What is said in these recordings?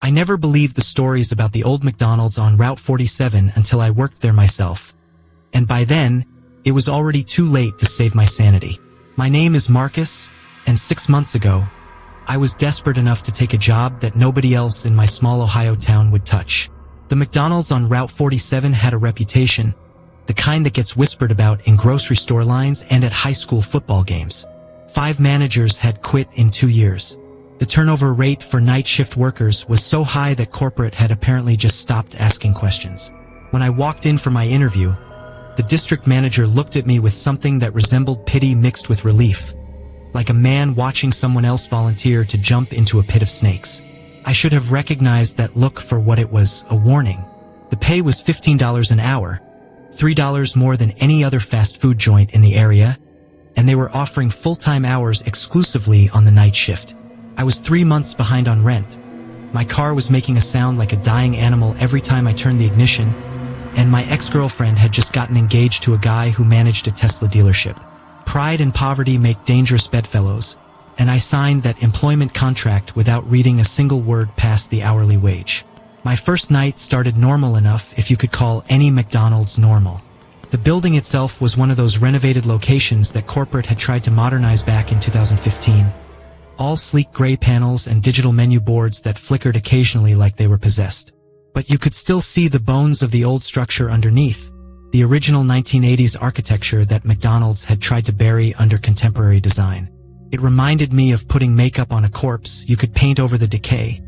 I never believed the stories about the old McDonald's on Route 47 until I worked there myself. And by then, it was already too late to save my sanity. My name is Marcus, and 6 months ago, I was desperate enough to take a job that nobody else in my small Ohio town would touch. The McDonald's on Route 47 had a reputation, the kind that gets whispered about in grocery store lines and at high school football games. 5 managers had quit in 2 years. The turnover rate for night shift workers was so high that corporate had apparently just stopped asking questions. When I walked in for my interview, the district manager looked at me with something that resembled pity mixed with relief, like a man watching someone else volunteer to jump into a pit of snakes. I should have recognized that look for what it was, a warning. The pay was $15 an hour, $3 more than any other fast food joint in the area, and they were offering full-time hours exclusively on the night shift. I was 3 months behind on rent. My car was making a sound like a dying animal every time I turned the ignition, and my ex-girlfriend had just gotten engaged to a guy who managed a Tesla dealership. Pride and poverty make dangerous bedfellows, and I signed that employment contract without reading a single word past the hourly wage. My first night started normal enough if you could call any McDonald's normal. The building itself was one of those renovated locations that corporate had tried to modernize back in 2015. All sleek gray panels and digital menu boards that flickered occasionally like they were possessed. But you could still see the bones of the old structure underneath, the original 1980s architecture that McDonald's had tried to bury under contemporary design. It reminded me of putting makeup on a corpse. You could paint over the decay,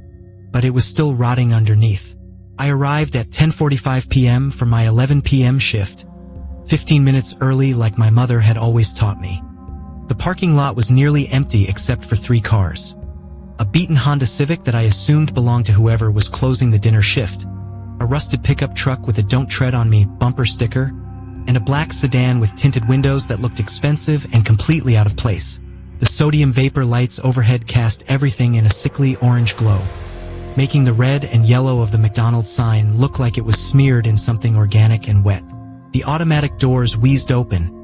but it was still rotting underneath. I arrived at 10:45 p.m. for my 11 p.m. shift, 15 minutes early like my mother had always taught me. The parking lot was nearly empty except for 3 cars. A beaten Honda Civic that I assumed belonged to whoever was closing the dinner shift, a rusted pickup truck with a "Don't Tread on Me" bumper sticker, and a black sedan with tinted windows that looked expensive and completely out of place. The sodium vapor lights overhead cast everything in a sickly orange glow, making the red and yellow of the McDonald's sign look like it was smeared in something organic and wet. The automatic doors wheezed open,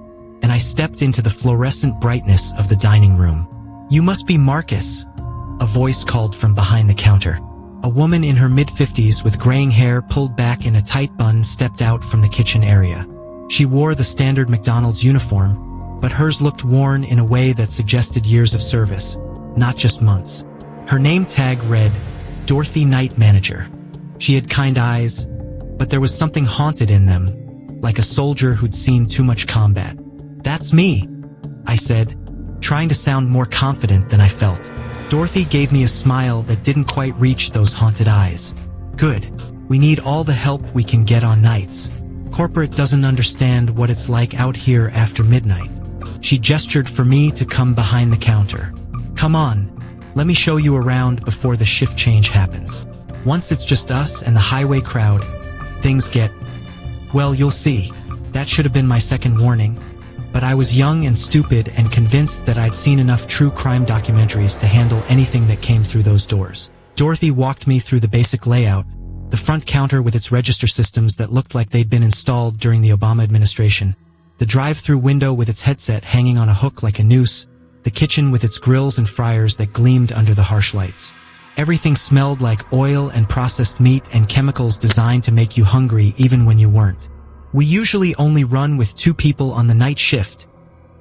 and I stepped into the fluorescent brightness of the dining room. "You must be Marcus," a voice called from behind the counter. A woman in her mid-50s with graying hair pulled back in a tight bun stepped out from the kitchen area. She wore the standard McDonald's uniform, but hers looked worn in a way that suggested years of service, not just months. Her name tag read, Dorothy Night Manager. She had kind eyes, but there was something haunted in them, like a soldier who'd seen too much combat. "That's me," I said, trying to sound more confident than I felt. Dorothy gave me a smile that didn't quite reach those haunted eyes. "Good. We need all the help we can get on nights. Corporate doesn't understand what it's like out here after midnight." She gestured for me to come behind the counter. "Come on, let me show you around before the shift change happens. Once it's just us and the highway crowd, things get, well, you'll see." That should have been my second warning, but I was young and stupid and convinced that I'd seen enough true crime documentaries to handle anything that came through those doors. Dorothy walked me through the basic layout, the front counter with its register systems that looked like they'd been installed during the Obama administration, the drive-thru window with its headset hanging on a hook like a noose, the kitchen with its grills and fryers that gleamed under the harsh lights. Everything smelled like oil and processed meat and chemicals designed to make you hungry even when you weren't. "We usually only run with 2 people on the night shift,"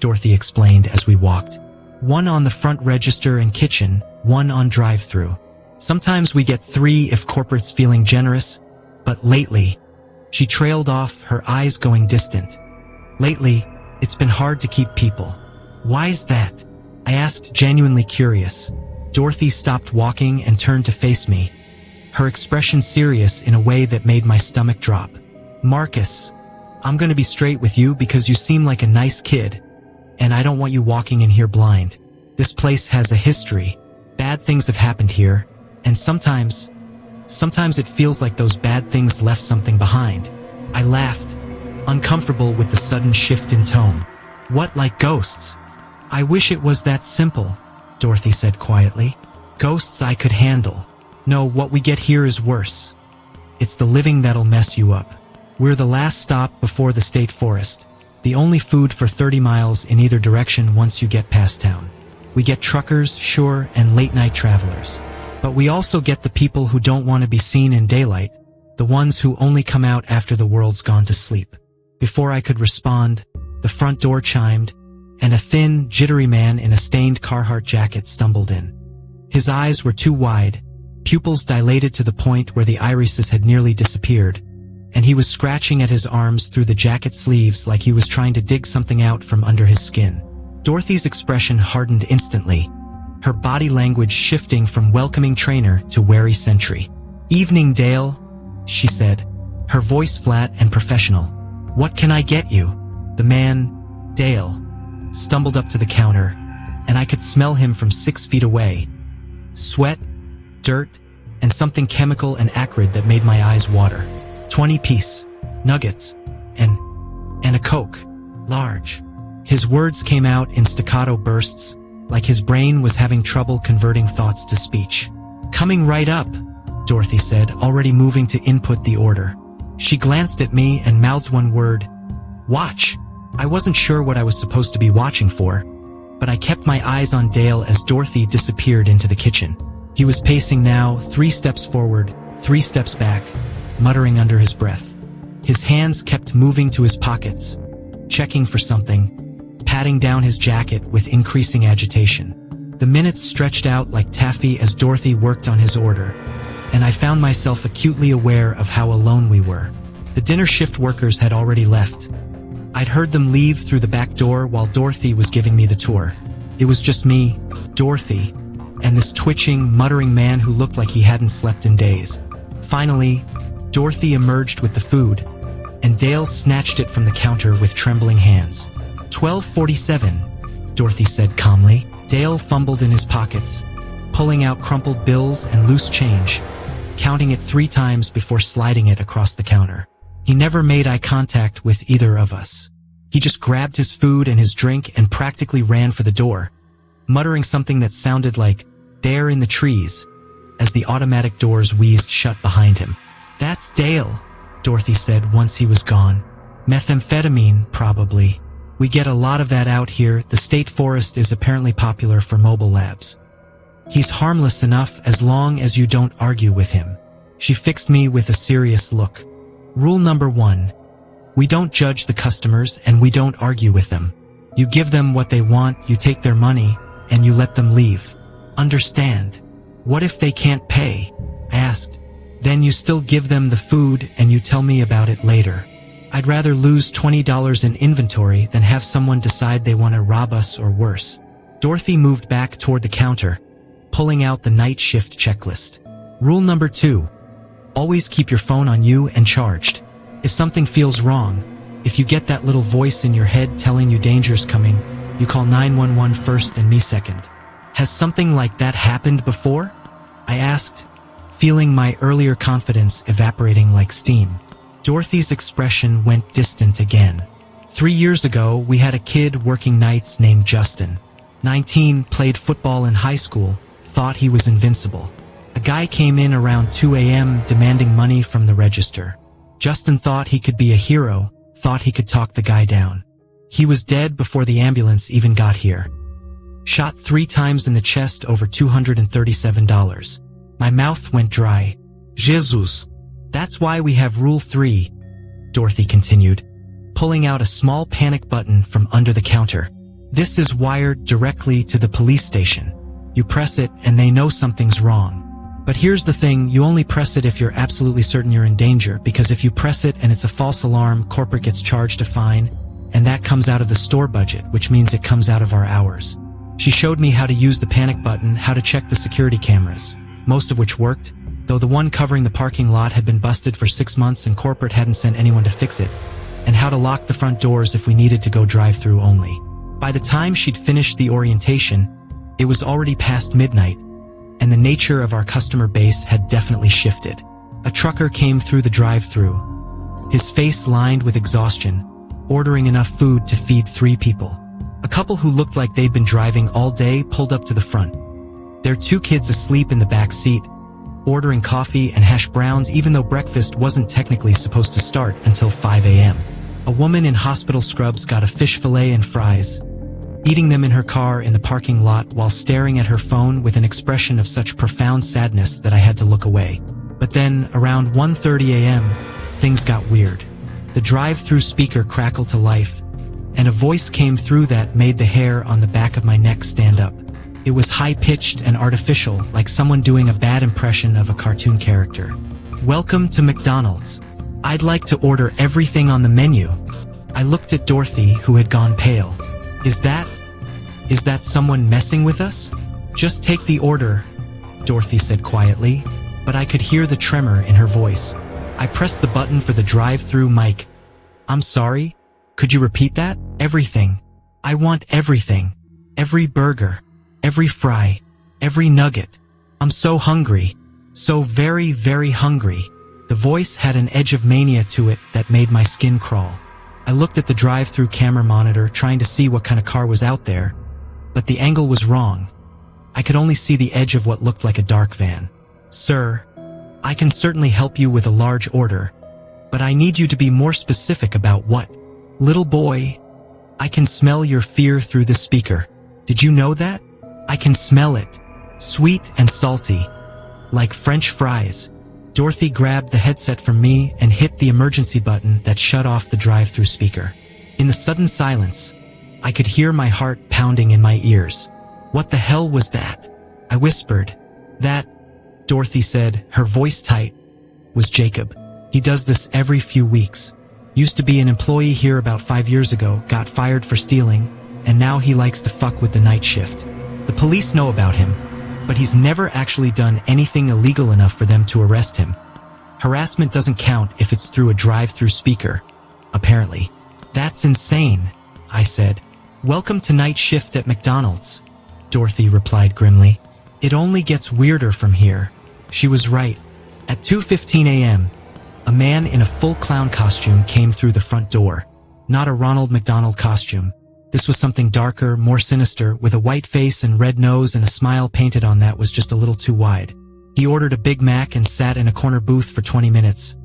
Dorothy explained as we walked. "One on the front register and kitchen, one on drive-thru. Sometimes we get 3 if corporate's feeling generous, but lately," she trailed off, her eyes going distant. "Lately, it's been hard to keep people." "Why's that?" I asked, genuinely curious. Dorothy stopped walking and turned to face me, her expression serious in a way that made my stomach drop. "Marcus, I'm gonna be straight with you because you seem like a nice kid, and I don't want you walking in here blind. This place has a history. Bad things have happened here, and sometimes it feels like those bad things left something behind." I laughed, uncomfortable with the sudden shift in tone. "What, like ghosts?" "I wish it was that simple," Dorothy said quietly. "Ghosts I could handle. No, what we get here is worse. It's the living that'll mess you up. We're the last stop before the state forest, the only food for 30 miles in either direction once you get past town. We get truckers, sure, and late-night travelers. But we also get the people who don't want to be seen in daylight, the ones who only come out after the world's gone to sleep. Before I could respond, the front door chimed, and a thin, jittery man in a stained Carhartt jacket stumbled in. His eyes were too wide, pupils dilated to the point where the irises had nearly disappeared, and he was scratching at his arms through the jacket sleeves like he was trying to dig something out from under his skin. Dorothy's expression hardened instantly, her body language shifting from welcoming trainer to wary sentry. "Evening, Dale," she said, her voice flat and professional. "What can I get you?" The man, Dale, stumbled up to the counter, and I could smell him from 6 feet away. Sweat, dirt, and something chemical and acrid that made my eyes water. 20-piece, nuggets, and a Coke, large. His words came out in staccato bursts, like his brain was having trouble converting thoughts to speech. "Coming right up," Dorothy said, already moving to input the order. She glanced at me and mouthed one word, "Watch." I wasn't sure what I was supposed to be watching for, but I kept my eyes on Dale as Dorothy disappeared into the kitchen. He was pacing now, 3 steps forward, 3 steps back, muttering under his breath. His hands kept moving to his pockets, checking for something, patting down his jacket with increasing agitation. The minutes stretched out like taffy as Dorothy worked on his order, and I found myself acutely aware of how alone we were. The dinner shift workers had already left. I'd heard them leave through the back door while Dorothy was giving me the tour. It was just me, Dorothy, and this twitching, muttering man who looked like he hadn't slept in days. Finally, Dorothy emerged with the food, and Dale snatched it from the counter with trembling hands. "12.47, Dorothy said calmly. Dale fumbled in his pockets, pulling out crumpled bills and loose change, counting it 3 times before sliding it across the counter. He never made eye contact with either of us. He just grabbed his food and his drink and practically ran for the door, muttering something that sounded like, "There in the trees," as the automatic doors wheezed shut behind him. "That's Dale," Dorothy said once he was gone. "Methamphetamine, probably. We get a lot of that out here. The state forest is apparently popular for mobile labs. He's harmless enough as long as you don't argue with him." She fixed me with a serious look. "Rule number 1. We don't judge the customers and we don't argue with them. You give them what they want, you take their money, and you let them leave. Understand?" "What if they can't pay?" I asked. "Then you still give them the food and you tell me about it later. I'd rather lose $20 in inventory than have someone decide they want to rob us or worse." Dorothy moved back toward the counter, pulling out the night shift checklist. "Rule number 2. Always keep your phone on you and charged. If something feels wrong, if you get that little voice in your head telling you danger's coming, you call 911 first and me second." "Has something like that happened before?" I asked, feeling my earlier confidence evaporating like steam. Dorothy's expression went distant again. 3 years ago, we had a kid working nights named Justin. 19, played football in high school, thought he was invincible. A guy came in around 2 a.m. demanding money from the register. Justin thought he could be a hero, thought he could talk the guy down. He was dead before the ambulance even got here. Shot 3 times in the chest over $237. My mouth went dry. "Jesus. That's why we have Rule 3, Dorothy continued, pulling out a small panic button from under the counter. "This is wired directly to the police station. You press it and they know something's wrong. But here's the thing, you only press it if you're absolutely certain you're in danger, because if you press it and it's a false alarm, corporate gets charged a fine, and that comes out of the store budget, which means it comes out of our hours." She showed me how to use the panic button, how to check the security cameras, most of which worked, though the one covering the parking lot had been busted for 6 months and corporate hadn't sent anyone to fix it, and how to lock the front doors if we needed to go drive-thru only. By the time she'd finished the orientation, it was already past midnight, and the nature of our customer base had definitely shifted. A trucker came through the drive-thru, his face lined with exhaustion, ordering enough food to feed 3 people. A couple who looked like they'd been driving all day pulled up to the front, their 2 kids asleep in the back seat, ordering coffee and hash browns even though breakfast wasn't technically supposed to start until 5 a.m. A woman in hospital scrubs got a fish fillet and fries, eating them in her car in the parking lot while staring at her phone with an expression of such profound sadness that I had to look away. But then, around 1:30 a.m., things got weird. The drive-thru speaker crackled to life, and a voice came through that made the hair on the back of my neck stand up. It was high-pitched and artificial, like someone doing a bad impression of a cartoon character. "Welcome to McDonald's. I'd like to order everything on the menu." I looked at Dorothy, who had gone pale. Is that someone messing with us?" "Just take the order," Dorothy said quietly, but I could hear the tremor in her voice. I pressed the button for the drive-thru mic. "I'm sorry, could you repeat that?" "Everything. I want everything. Every burger. Every fry. Every nugget. I'm so hungry. So very, very hungry." The voice had an edge of mania to it that made my skin crawl. I looked at the drive-thru camera monitor, trying to see what kind of car was out there, but the angle was wrong. I could only see the edge of what looked like a dark van. "Sir, I can certainly help you with a large order, but I need you to be more specific about what." "Little boy, I can smell your fear through the speaker. Did you know that? I can smell it. Sweet and salty. Like French fries." Dorothy grabbed the headset from me and hit the emergency button that shut off the drive-thru speaker. In the sudden silence, I could hear my heart pounding in my ears. "What the hell was that?" I whispered. "That," Dorothy said, her voice tight, "was Jacob. He does this every few weeks. Used to be an employee here about 5 years ago, got fired for stealing, and now he likes to fuck with the night shift. The police know about him, but he's never actually done anything illegal enough for them to arrest him. Harassment doesn't count if it's through a drive-thru speaker, apparently." "That's insane," I said. "Welcome to night shift at McDonald's," Dorothy replied grimly. "It only gets weirder from here." She was right. At 2:15 a.m., a man in a full clown costume came through the front door. Not a Ronald McDonald costume. This was something darker, more sinister, with a white face and red nose, and a smile painted on that was just a little too wide. He ordered a Big Mac and sat in a corner booth for 20 minutes.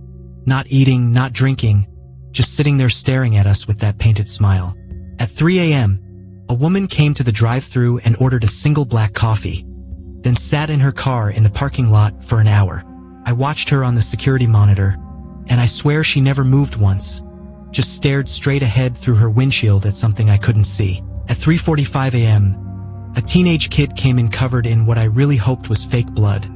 Not eating, not drinking, just sitting there staring at us with that painted smile. At 3 a.m., a woman came to the drive-thru and ordered a single black coffee, then sat in her car in the parking lot for an hour. I watched her on the security monitor, and I swear she never moved once, just stared straight ahead through her windshield at something I couldn't see. At 3:45 a.m., a teenage kid came in covered in what I really hoped was fake blood,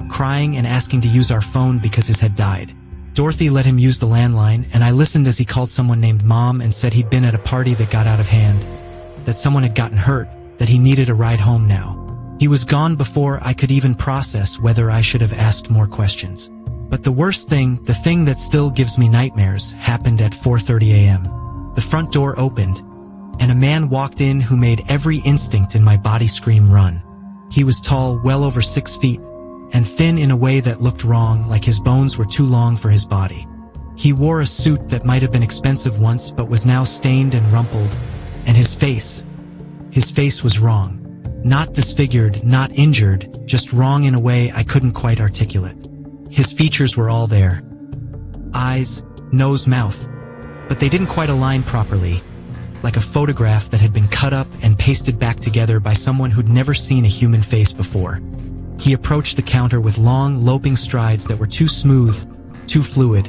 crying and asking to use our phone because his had died. Dorothy let him use the landline, and I listened as he called someone named Mom and said he'd been at a party that got out of hand, that someone had gotten hurt, that he needed a ride home now. He was gone before I could even process whether I should have asked more questions. But the worst thing, the thing that still gives me nightmares, happened at 4:30 a.m. The front door opened, and a man walked in who made every instinct in my body scream run. He was tall, well over 6 feet, and thin in a way that looked wrong, like his bones were too long for his body. He wore a suit that might have been expensive once but was now stained and rumpled, and his face was wrong. Not disfigured, not injured, just wrong in a way I couldn't quite articulate. His features were all there. Eyes, nose, mouth. But they didn't quite align properly, like a photograph that had been cut up and pasted back together by someone who'd never seen a human face before. He approached the counter with long, loping strides that were too smooth, too fluid,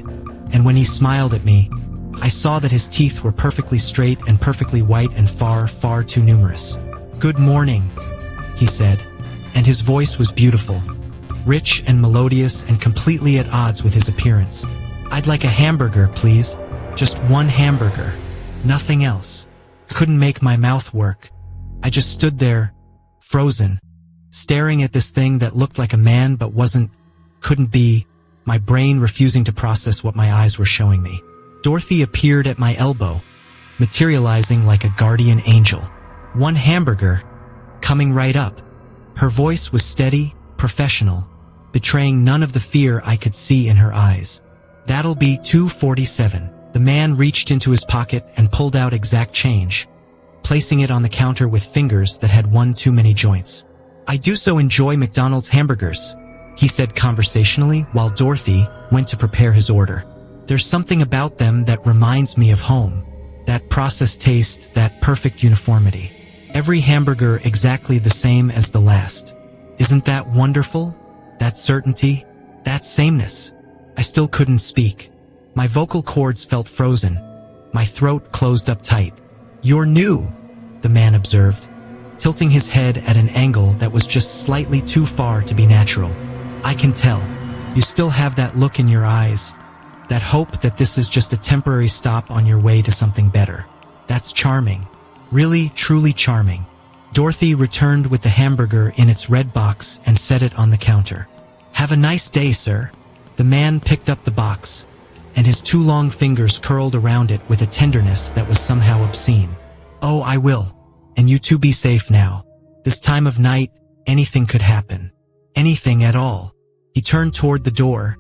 and when he smiled at me, I saw that his teeth were perfectly straight and perfectly white and far, far too numerous. "Good morning," he said, and his voice was beautiful, rich and melodious and completely at odds with his appearance. "I'd like a hamburger, please. Just one hamburger. Nothing else." I couldn't make my mouth work. I just stood there, frozen, staring at this thing that looked like a man but couldn't be, my brain refusing to process what my eyes were showing me. Dorothy appeared at my elbow, materializing like a guardian angel. "One hamburger, coming right up." Her voice was steady, professional, betraying none of the fear I could see in her eyes. "That'll be $2.47. The man reached into his pocket and pulled out exact change, placing it on the counter with fingers that had one too many joints. "I do so enjoy McDonald's hamburgers," he said conversationally while Dorothy went to prepare his order. "There's something about them that reminds me of home. That processed taste, that perfect uniformity." Every hamburger exactly the same as the last. Isn't that wonderful? That certainty? That sameness? I still couldn't speak. My vocal cords felt frozen. My throat closed up tight. "You're new," the man observed, tilting his head at an angle that was just slightly too far to be natural. "I can tell. You still have that look in your eyes. That hope that this is just a temporary stop on your way to something better. That's charming. Really, truly charming." Dorothy returned with the hamburger in its red box and set it on the counter. "Have a nice day, sir." The man picked up the box, and his two long fingers curled around it with a tenderness that was somehow obscene. "Oh, I will. And you two be safe now. This time of night, anything could happen. Anything at all." He turned toward the door,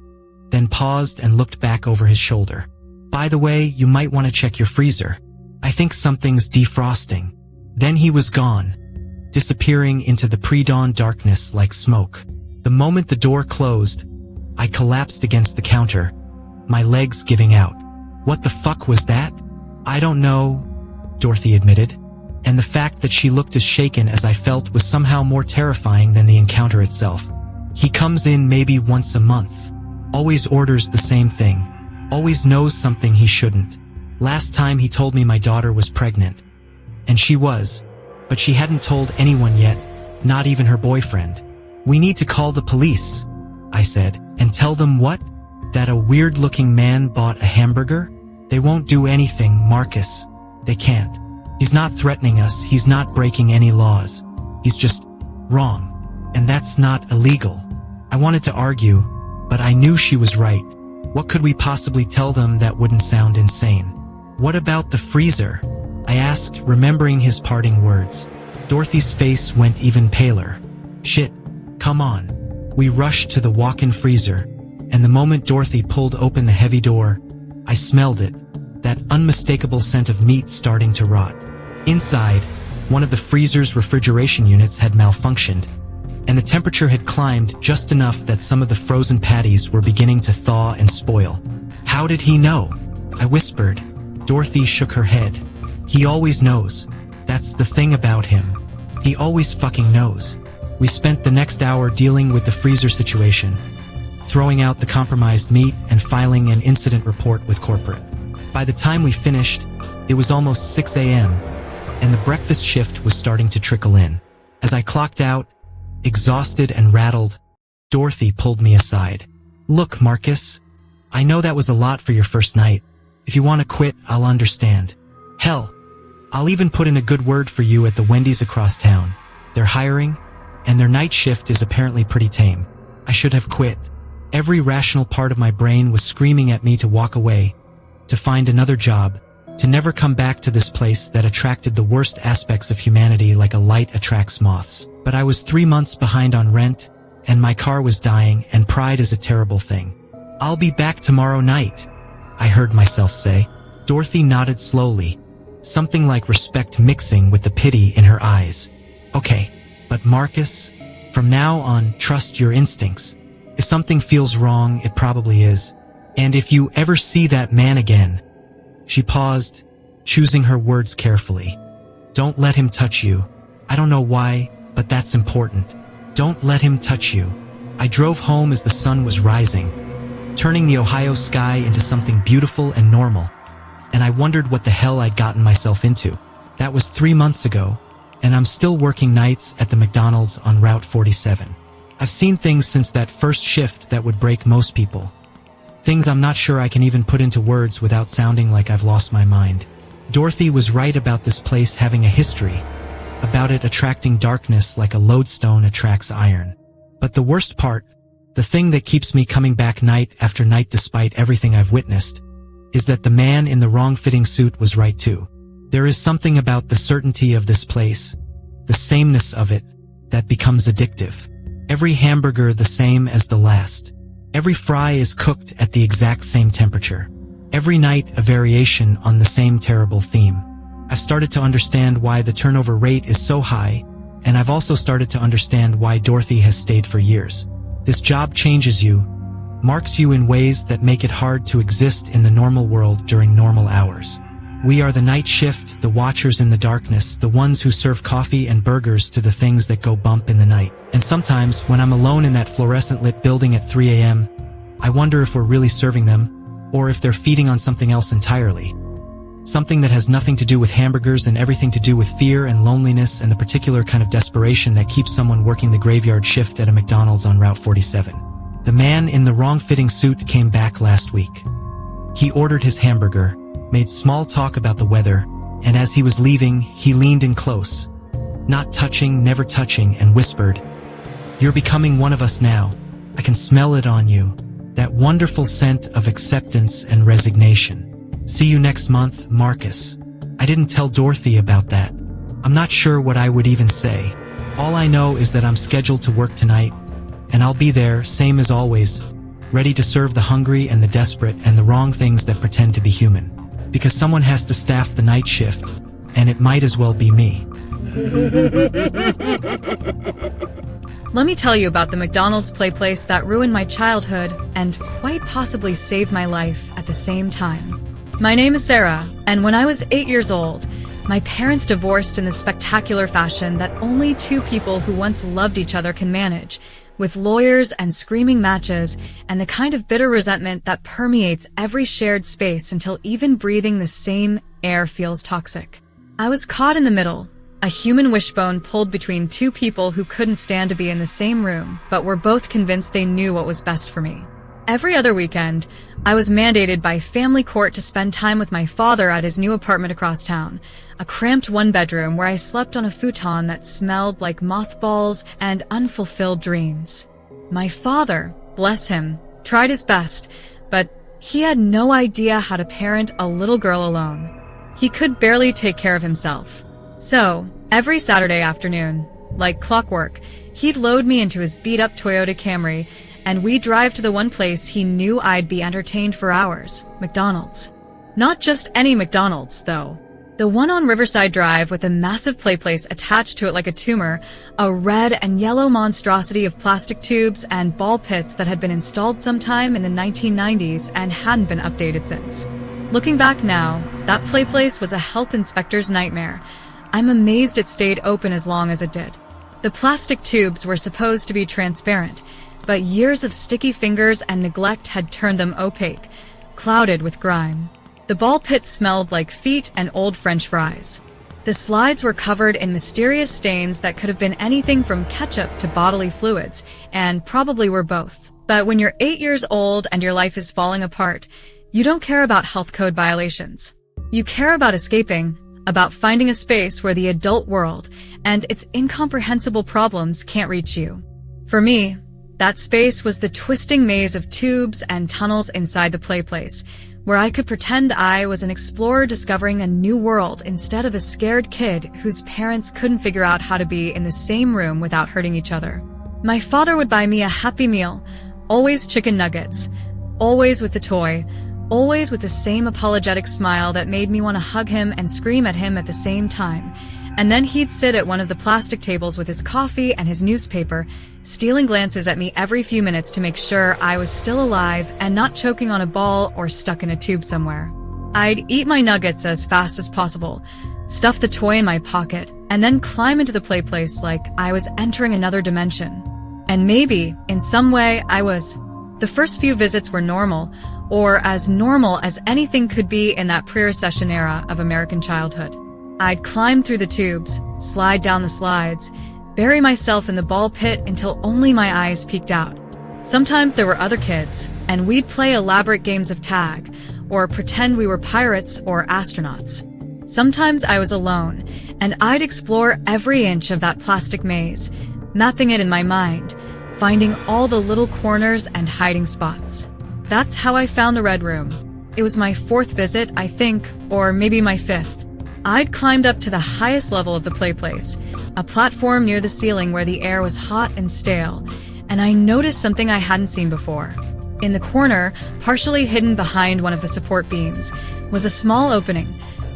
then paused and looked back over his shoulder. "By the way, you might want to check your freezer. I think something's defrosting." Then he was gone, disappearing into the pre-dawn darkness like smoke. The moment the door closed, I collapsed against the counter, my legs giving out. "What the fuck was that?" "I don't know," Dorothy admitted, and the fact that she looked as shaken as I felt was somehow more terrifying than the encounter itself. "He comes in maybe once a month. Always orders the same thing. Always knows something he shouldn't. Last time he told me my daughter was pregnant. And she was, but she hadn't told anyone yet, not even her boyfriend. We need to call the police," I said. "And tell them what? That a weird-looking man bought a hamburger? They won't do anything, Marcus. They can't. He's not threatening us, he's not breaking any laws. He's just wrong. And that's not illegal." I wanted to argue, but I knew she was right. What could we possibly tell them that wouldn't sound insane? "What about the freezer?" I asked, remembering his parting words. Dorothy's face went even paler. "Shit, come on." We rushed to the walk-in freezer, and the moment Dorothy pulled open the heavy door, I smelled it, that unmistakable scent of meat starting to rot. Inside, one of the freezer's refrigeration units had malfunctioned, and the temperature had climbed just enough that some of the frozen patties were beginning to thaw and spoil. "How did he know?" I whispered. Dorothy shook her head. "He always knows. That's the thing about him. He always fucking knows." We spent the next hour dealing with the freezer situation, throwing out the compromised meat and filing an incident report with corporate. By the time we finished, it was almost 6 a.m., and the breakfast shift was starting to trickle in. As I clocked out, exhausted and rattled, Dorothy pulled me aside. "Look, Marcus, I know that was a lot for your first night. If you want to quit, I'll understand. Hell, I'll even put in a good word for you at the Wendy's across town. They're hiring, and their night shift is apparently pretty tame." I should have quit. Every rational part of my brain was screaming at me to walk away, to find another job, to never come back to this place that attracted the worst aspects of humanity like a light attracts moths. But I was 3 months behind on rent, and my car was dying, and pride is a terrible thing. "I'll be back tomorrow night," I heard myself say. Dorothy nodded slowly, something like respect mixing with the pity in her eyes. "Okay, but Marcus, from now on, trust your instincts. If something feels wrong, it probably is. And if you ever see that man again..." She paused, choosing her words carefully. "Don't let him touch you. I don't know why, but that's important. Don't let him touch you." I drove home as the sun was rising, turning the Ohio sky into something beautiful and normal, and I wondered what the hell I'd gotten myself into. That was 3 months ago, and I'm still working nights at the McDonald's on Route 47. I've seen things since that first shift that would break most people. Things I'm not sure I can even put into words without sounding like I've lost my mind. Dorothy was right about this place having a history, about it attracting darkness like a lodestone attracts iron. But the worst part, the thing that keeps me coming back night after night despite everything I've witnessed, is that the man in the wrong-fitting suit was right too. There is something about the certainty of this place, the sameness of it, that becomes addictive. Every hamburger the same as the last. Every fry is cooked at the exact same temperature. Every night a variation on the same terrible theme. I've started to understand why the turnover rate is so high, and I've also started to understand why Dorothy has stayed for years. This job changes you, marks you in ways that make it hard to exist in the normal world during normal hours. We are the night shift, the watchers in the darkness, the ones who serve coffee and burgers to the things that go bump in the night. And sometimes, when I'm alone in that fluorescent-lit building at 3 a.m., I wonder if we're really serving them, or if they're feeding on something else entirely. Something that has nothing to do with hamburgers and everything to do with fear and loneliness and the particular kind of desperation that keeps someone working the graveyard shift at a McDonald's on Route 47. The man in the wrong-fitting suit came back last week. He ordered his hamburger, made small talk about the weather, and as he was leaving, he leaned in close, not touching, never touching, and whispered, "You're becoming one of us now. I can smell it on you. That wonderful scent of acceptance and resignation. See you next month, Marcus." I didn't tell Dorothy about that. I'm not sure what I would even say. All I know is that I'm scheduled to work tonight, and I'll be there, same as always, ready to serve the hungry and the desperate and the wrong things that pretend to be human. Because someone has to staff the night shift, and it might as well be me. Let me tell you about the McDonald's play place that ruined my childhood and quite possibly saved my life at the same time. My name is Sarah, and when I was 8 years old, my parents divorced in the spectacular fashion that only two people who once loved each other can manage, with lawyers and screaming matches and the kind of bitter resentment that permeates every shared space until even breathing the same air feels toxic. I was caught in the middle, a human wishbone pulled between two people who couldn't stand to be in the same room, but were both convinced they knew what was best for me. Every other weekend, I was mandated by family court to spend time with my father at his new apartment across town, a cramped one-bedroom where I slept on a futon that smelled like mothballs and unfulfilled dreams. My father, bless him, tried his best, but he had no idea how to parent a little girl alone. He could barely take care of himself. So, every Saturday afternoon, like clockwork, he'd load me into his beat-up Toyota Camry, and we'd drive to the one place he knew I'd be entertained for hours, McDonald's. Not just any McDonald's, though. The one on Riverside Drive with a massive play place attached to it like a tumor, a red and yellow monstrosity of plastic tubes and ball pits that had been installed sometime in the 1990s and hadn't been updated since. Looking back now, that play place was a health inspector's nightmare. I'm amazed it stayed open as long as it did. The plastic tubes were supposed to be transparent, but years of sticky fingers and neglect had turned them opaque, clouded with grime. The ball pits smelled like feet and old French fries. The slides were covered in mysterious stains that could have been anything from ketchup to bodily fluids, and probably were both. But when you're 8 years old and your life is falling apart, you don't care about health code violations. You care about escaping, about finding a space where the adult world and its incomprehensible problems can't reach you. For me, that space was the twisting maze of tubes and tunnels inside the play place, where I could pretend I was an explorer discovering a new world instead of a scared kid whose parents couldn't figure out how to be in the same room without hurting each other. My father would buy me a Happy Meal, always chicken nuggets, always with the toy, always with the same apologetic smile that made me want to hug him and scream at him at the same time. And then he'd sit at one of the plastic tables with his coffee and his newspaper, stealing glances at me every few minutes to make sure I was still alive and not choking on a ball or stuck in a tube somewhere. I'd eat my nuggets as fast as possible, stuff the toy in my pocket, and then climb into the play place like I was entering another dimension. And maybe, in some way, I was. The first few visits were normal, or as normal as anything could be in that pre-recession era of American childhood. I'd climb through the tubes, slide down the slides, bury myself in the ball pit until only my eyes peeked out. Sometimes there were other kids, and we'd play elaborate games of tag, or pretend we were pirates or astronauts. Sometimes I was alone, and I'd explore every inch of that plastic maze, mapping it in my mind, finding all the little corners and hiding spots. That's how I found the Red Room. It was my 4th visit, I think, or maybe my 5th. I'd climbed up to the highest level of the play place, a platform near the ceiling where the air was hot and stale, and I noticed something I hadn't seen before. In the corner, partially hidden behind one of the support beams, was a small opening,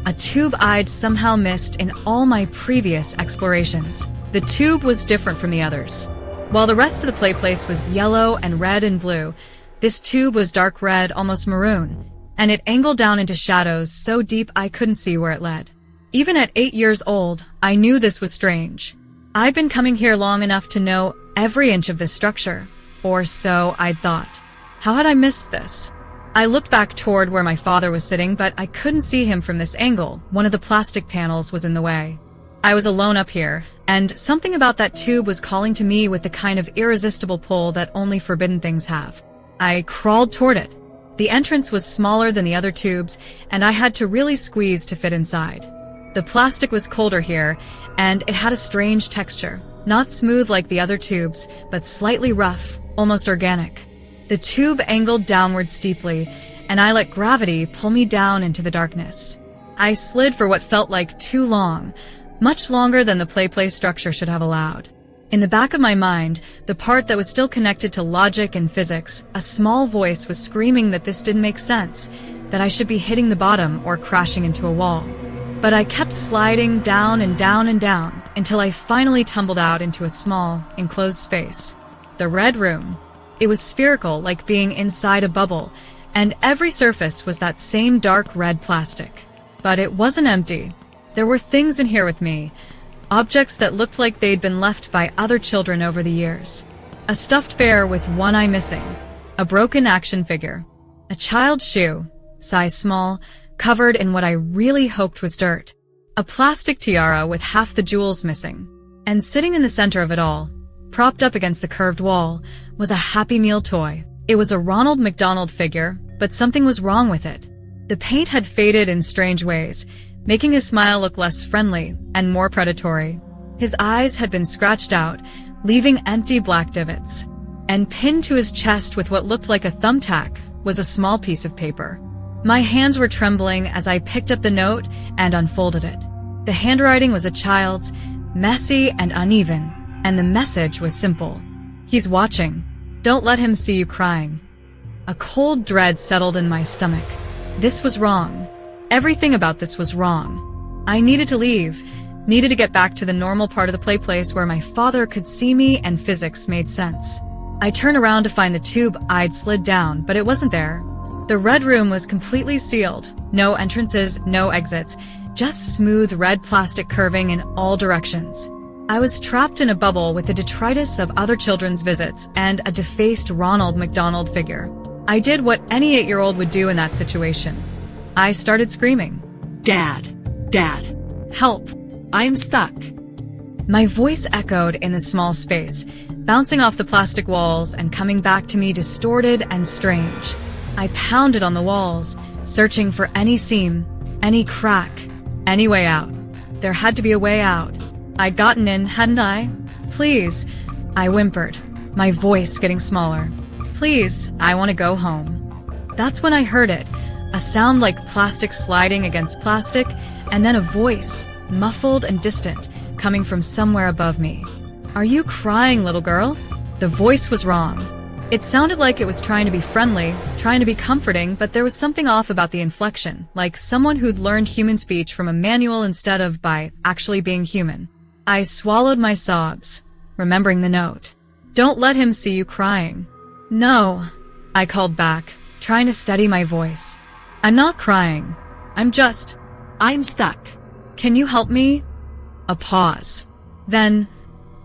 a tube I'd somehow missed in all my previous explorations. The tube was different from the others. While the rest of the play place was yellow and red and blue, this tube was dark red, almost maroon, and it angled down into shadows so deep I couldn't see where it led. Even at 8 years old, I knew this was strange. I'd been coming here long enough to know every inch of this structure, or so I'd thought. How had I missed this? I looked back toward where my father was sitting, but I couldn't see him from this angle. One of the plastic panels was in the way. I was alone up here, and something about that tube was calling to me with the kind of irresistible pull that only forbidden things have. I crawled toward it. The entrance was smaller than the other tubes, and I had to really squeeze to fit inside. The plastic was colder here, and it had a strange texture. Not smooth like the other tubes, but slightly rough, almost organic. The tube angled downward steeply, and I let gravity pull me down into the darkness. I slid for what felt like too long, much longer than the play structure should have allowed. In the back of my mind, the part that was still connected to logic and physics, a small voice was screaming that this didn't make sense, that I should be hitting the bottom or crashing into a wall. But I kept sliding down and down and down until I finally tumbled out into a small, enclosed space. The Red Room. It was spherical, like being inside a bubble, and every surface was that same dark red plastic. But it wasn't empty. There were things in here with me, objects that looked like they'd been left by other children over the years. A stuffed bear with one eye missing, a broken action figure, a child's shoe, size small, covered in what I really hoped was dirt, a plastic tiara with half the jewels missing, and sitting in the center of it all, propped up against the curved wall, was a Happy Meal toy. It was a Ronald McDonald figure, but something was wrong with it. The paint had faded in strange ways, making his smile look less friendly and more predatory. His eyes had been scratched out, leaving empty black divots. And pinned to his chest with what looked like a thumbtack was a small piece of paper. My hands were trembling as I picked up the note and unfolded it. The handwriting was a child's, messy and uneven, and the message was simple. He's watching. Don't let him see you crying. A cold dread settled in my stomach. This was wrong. Everything about this was wrong. I needed to leave, needed to get back to the normal part of the play place where my father could see me and physics made sense. I turned around to find the tube I'd slid down, but it wasn't there. The Red Room was completely sealed. No entrances, no exits, just smooth red plastic curving in all directions. I was trapped in a bubble with the detritus of other children's visits and a defaced Ronald McDonald figure. I did what any 8-year-old would do in that situation. I started screaming. Dad, Dad, Help! I'm stuck. My voice echoed in the small space, bouncing off the plastic walls and coming back to me distorted and strange. I pounded on the walls, searching for any seam, any crack, any way out. There had to be a way out. I'd gotten in, hadn't I? Please, I whimpered, my voice getting smaller. Please, I want to go home. That's when I heard it, a sound like plastic sliding against plastic, and then a voice, muffled and distant, coming from somewhere above me. Are you crying, little girl? The voice was wrong. It sounded like it was trying to be friendly, trying to be comforting, but there was something off about the inflection, like someone who'd learned human speech from a manual instead of by actually being human. I swallowed my sobs, remembering the note. Don't let him see you crying. No, I called back, trying to steady my voice. I'm not crying. I'm stuck. Can you help me? A pause. Then,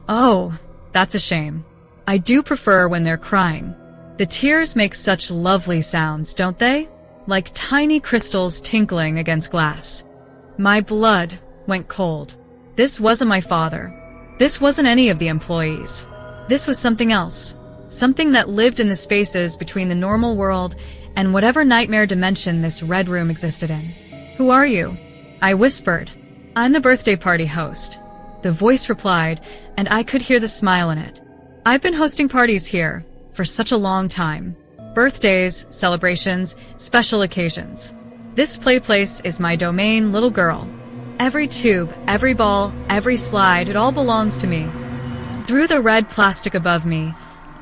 oh, that's a shame. I do prefer when they're crying. The tears make such lovely sounds, don't they? Like tiny crystals tinkling against glass. My blood went cold. This wasn't my father. This wasn't any of the employees. This was something else. Something that lived in the spaces between the normal world and whatever nightmare dimension this Red Room existed in. Who are you? I whispered. I'm the birthday party host. The voice replied, and I could hear the smile in it. I've been hosting parties here for such a long time. Birthdays, celebrations, special occasions. This play place is my domain, little girl. Every tube, every ball, every slide, it all belongs to me. Through the red plastic above me,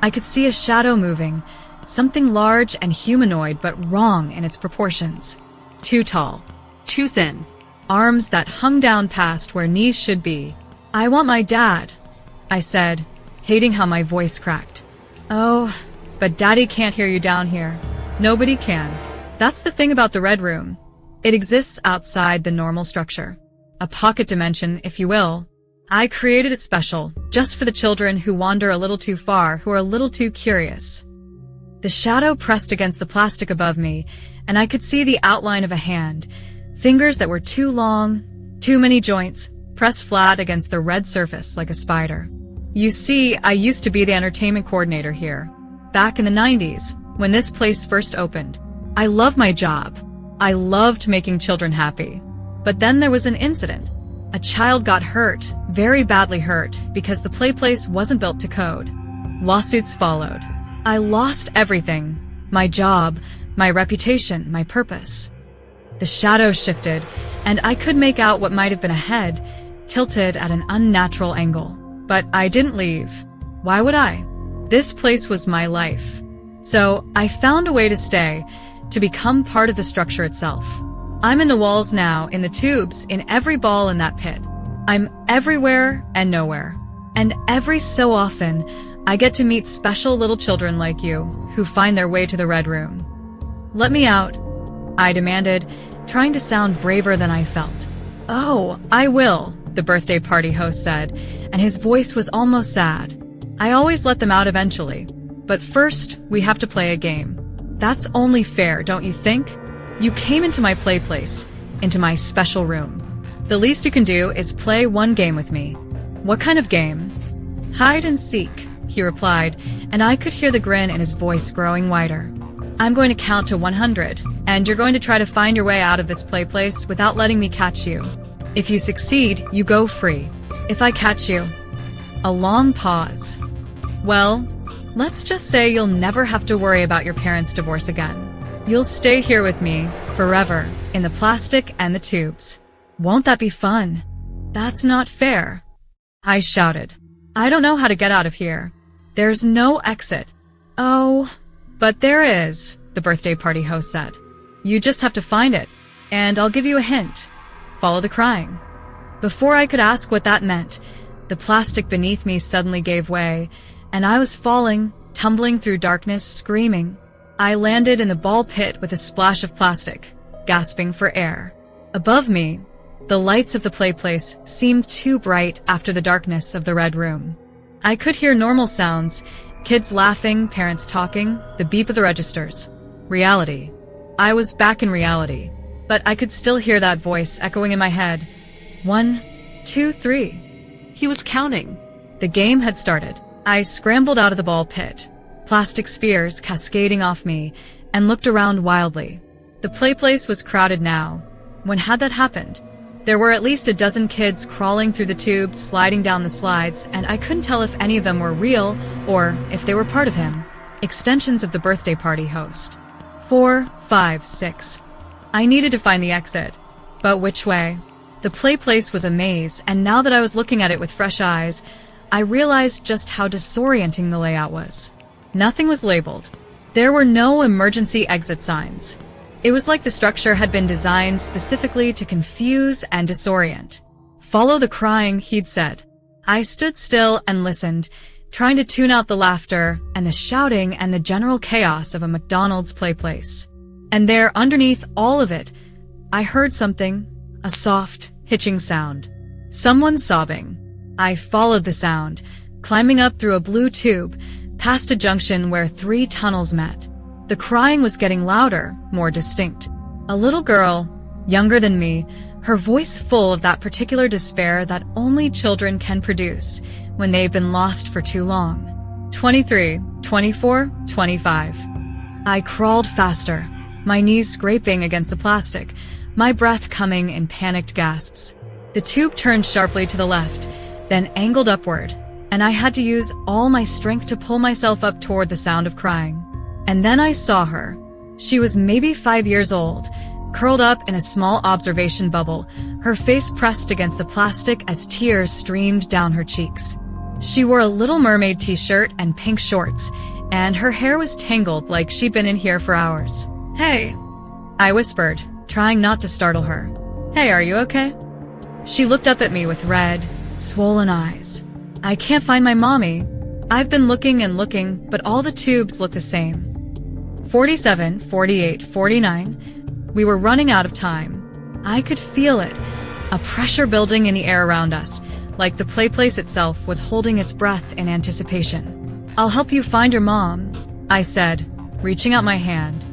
I could see a shadow moving, something large and humanoid but wrong in its proportions. Too tall. Too thin. Arms that hung down past where knees should be. I want my dad, I said, hating how my voice cracked. Oh, but Daddy can't hear you down here. Nobody can. That's the thing about the Red Room. It exists outside the normal structure. A pocket dimension, if you will. I created it special, just for the children who wander a little too far, who are a little too curious. The shadow pressed against the plastic above me, and I could see the outline of a hand. Fingers that were too long, too many joints, pressed flat against the red surface like a spider. You see, I used to be the entertainment coordinator here. Back in the 90s, when this place first opened. I loved my job. I loved making children happy. But then there was an incident. A child got hurt, very badly hurt, because the play place wasn't built to code. Lawsuits followed. I lost everything. My job, my reputation, my purpose. The shadows shifted, and I could make out what might have been a head, tilted at an unnatural angle. But I didn't leave. Why would I? This place was my life. So I found a way to stay, to become part of the structure itself. I'm in the walls now, in the tubes, in every ball in that pit. I'm everywhere and nowhere. And every so often, I get to meet special little children like you, who find their way to the Red Room. Let me out, I demanded, trying to sound braver than I felt. Oh, I will, the birthday party host said, and his voice was almost sad. I always let them out eventually. But first, we have to play a game. That's only fair, don't you think? You came into my play place, into my special room. The least you can do is play one game with me. What kind of game? Hide and seek, he replied, and I could hear the grin in his voice growing wider. I'm going to count to 100, and you're going to try to find your way out of this play place without letting me catch you. If you succeed, you go free. If I catch you... A long pause. Well, let's just say you'll never have to worry about your parents' divorce again. You'll stay here with me, forever, in the plastic and the tubes. Won't that be fun? That's not fair, I shouted. I don't know how to get out of here. There's no exit. Oh, but there is, the birthday party host said. You just have to find it, and I'll give you a hint. Follow the crying. Before I could ask what that meant, the plastic beneath me suddenly gave way, and I was falling, tumbling through darkness, screaming. I landed in the ball pit with a splash of plastic, gasping for air. Above me, the lights of the play place seemed too bright after the darkness of the Red Room. I could hear normal sounds, kids laughing, parents talking, the beep of the registers. Reality. I was back in reality, but I could still hear that voice echoing in my head. 1, 2, 3. He was counting. The game had started. I scrambled out of the ball pit, plastic spheres cascading off me, and looked around wildly. The play place was crowded now. When had that happened? There were at least a dozen kids crawling through the tubes, sliding down the slides, and I couldn't tell if any of them were real or if they were part of him. Extensions of the birthday party host. 4, 5, 6. I needed to find the exit. But which way? The play place was a maze, and now that I was looking at it with fresh eyes, I realized just how disorienting the layout was. Nothing was labeled. There were no emergency exit signs. It was like the structure had been designed specifically to confuse and disorient. Follow the crying, he'd said. I stood still and listened, trying to tune out the laughter and the shouting and the general chaos of a McDonald's play place. And there, underneath all of it, I heard something, a soft, hitching sound. Someone sobbing. I followed the sound, climbing up through a blue tube, past a junction where 3 tunnels met. The crying was getting louder, more distinct. A little girl, younger than me, her voice full of that particular despair that only children can produce when they've been lost for too long. 23, 24, 25. I crawled faster, my knees scraping against the plastic, my breath coming in panicked gasps. The tube turned sharply to the left, then angled upward, and I had to use all my strength to pull myself up toward the sound of crying. And then I saw her. She was maybe 5 years old, curled up in a small observation bubble, her face pressed against the plastic as tears streamed down her cheeks. She wore a Little Mermaid t-shirt and pink shorts, and her hair was tangled like she'd been in here for hours. Hey, I whispered, trying not to startle her. Hey, are you okay? She looked up at me with red, swollen eyes. I can't find my mommy. I've been looking and looking, but all the tubes look the same. 47, 48, 49. We were running out of time. I could feel it, a pressure building in the air around us, like the play place itself was holding its breath in anticipation. "I'll help you find your mom," I said, reaching out my hand.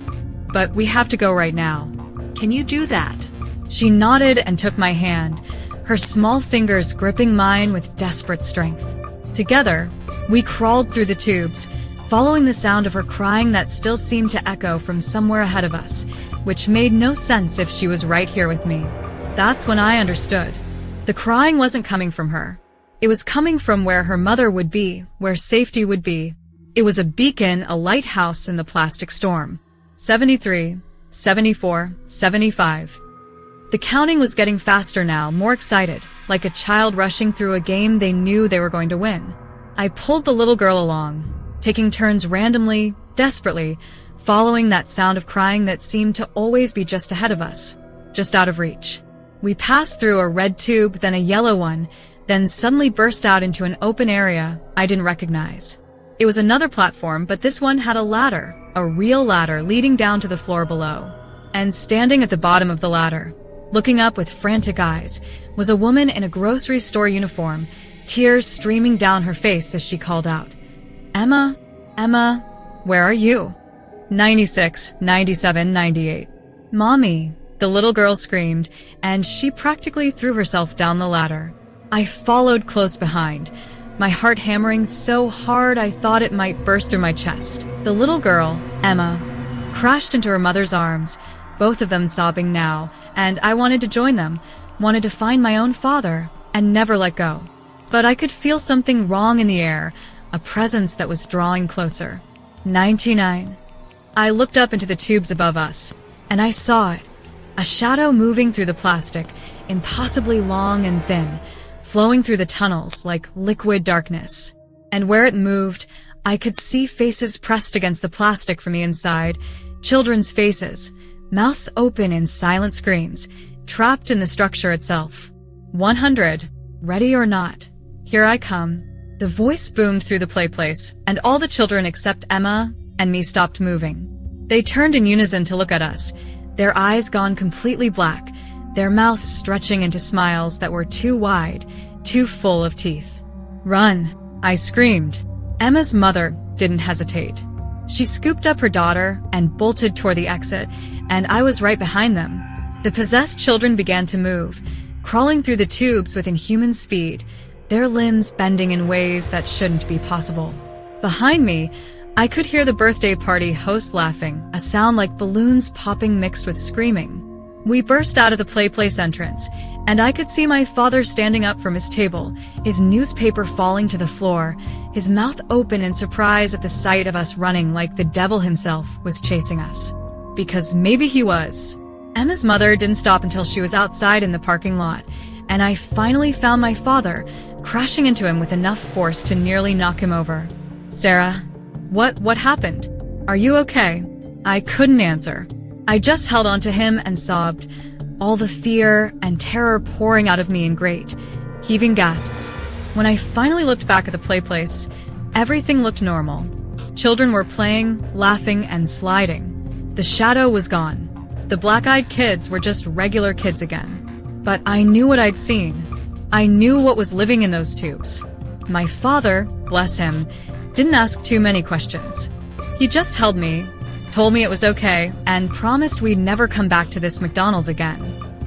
"But we have to go right now." Can you do that? She nodded and took my hand, her small fingers gripping mine with desperate strength. Together, we crawled through the tubes, following the sound of her crying that still seemed to echo from somewhere ahead of us, which made no sense if she was right here with me. That's when I understood. The crying wasn't coming from her. It was coming from where her mother would be, where safety would be. It was a beacon, a lighthouse in the plastic storm. 73, 74, 75. The counting was getting faster now, more excited, like a child rushing through a game they knew they were going to win. I pulled the little girl along, taking turns randomly, desperately, following that sound of crying that seemed to always be just ahead of us, just out of reach. We passed through a red tube, then a yellow one, then suddenly burst out into an open area I didn't recognize. It was another platform, but this one had a ladder, a real ladder leading down to the floor below. And standing at the bottom of the ladder, looking up with frantic eyes, was a woman in a grocery store uniform, tears streaming down her face as she called out, "Emma, Emma, where are you?" 96, 97, 98. "Mommy," the little girl screamed, and she practically threw herself down the ladder. I followed close behind, my heart hammering so hard I thought it might burst through my chest. The little girl, Emma, crashed into her mother's arms, both of them sobbing now, and I wanted to join them, wanted to find my own father, and never let go. But I could feel something wrong in the air, a presence that was drawing closer. 99. I looked up into the tubes above us, and I saw it, a shadow moving through the plastic, impossibly long and thin, flowing through the tunnels like liquid darkness. And where it moved, I could see faces pressed against the plastic from the inside, children's faces, mouths open in silent screams, trapped in the structure itself. 100. Ready or not, here I come. The voice boomed through the play place, and all the children except Emma and me stopped moving. They turned in unison to look at us, their eyes gone completely black, their mouths stretching into smiles that were too wide, too full of teeth. "Run," I screamed. Emma's mother didn't hesitate. She scooped up her daughter and bolted toward the exit, and I was right behind them. The possessed children began to move, crawling through the tubes with inhuman speed, their limbs bending in ways that shouldn't be possible. Behind me, I could hear the birthday party host laughing, a sound like balloons popping mixed with screaming. We burst out of the play place entrance, and I could see my father standing up from his table, his newspaper falling to the floor, his mouth open in surprise at the sight of us running like the devil himself was chasing us. Because maybe he was. Emma's mother didn't stop until she was outside in the parking lot, and I finally found my father, crashing into him with enough force to nearly knock him over. "Sarah, what happened? Are you okay?" I couldn't answer. I just held onto him and sobbed, all the fear and terror pouring out of me in great, heaving gasps. When I finally looked back at the play place, everything looked normal. Children were playing, laughing, and sliding. The shadow was gone. The black-eyed kids were just regular kids again. But I knew what I'd seen. I knew what was living in those tubes. My father, bless him, didn't ask too many questions. He just held me, told me it was okay, and promised we'd never come back to this McDonald's again.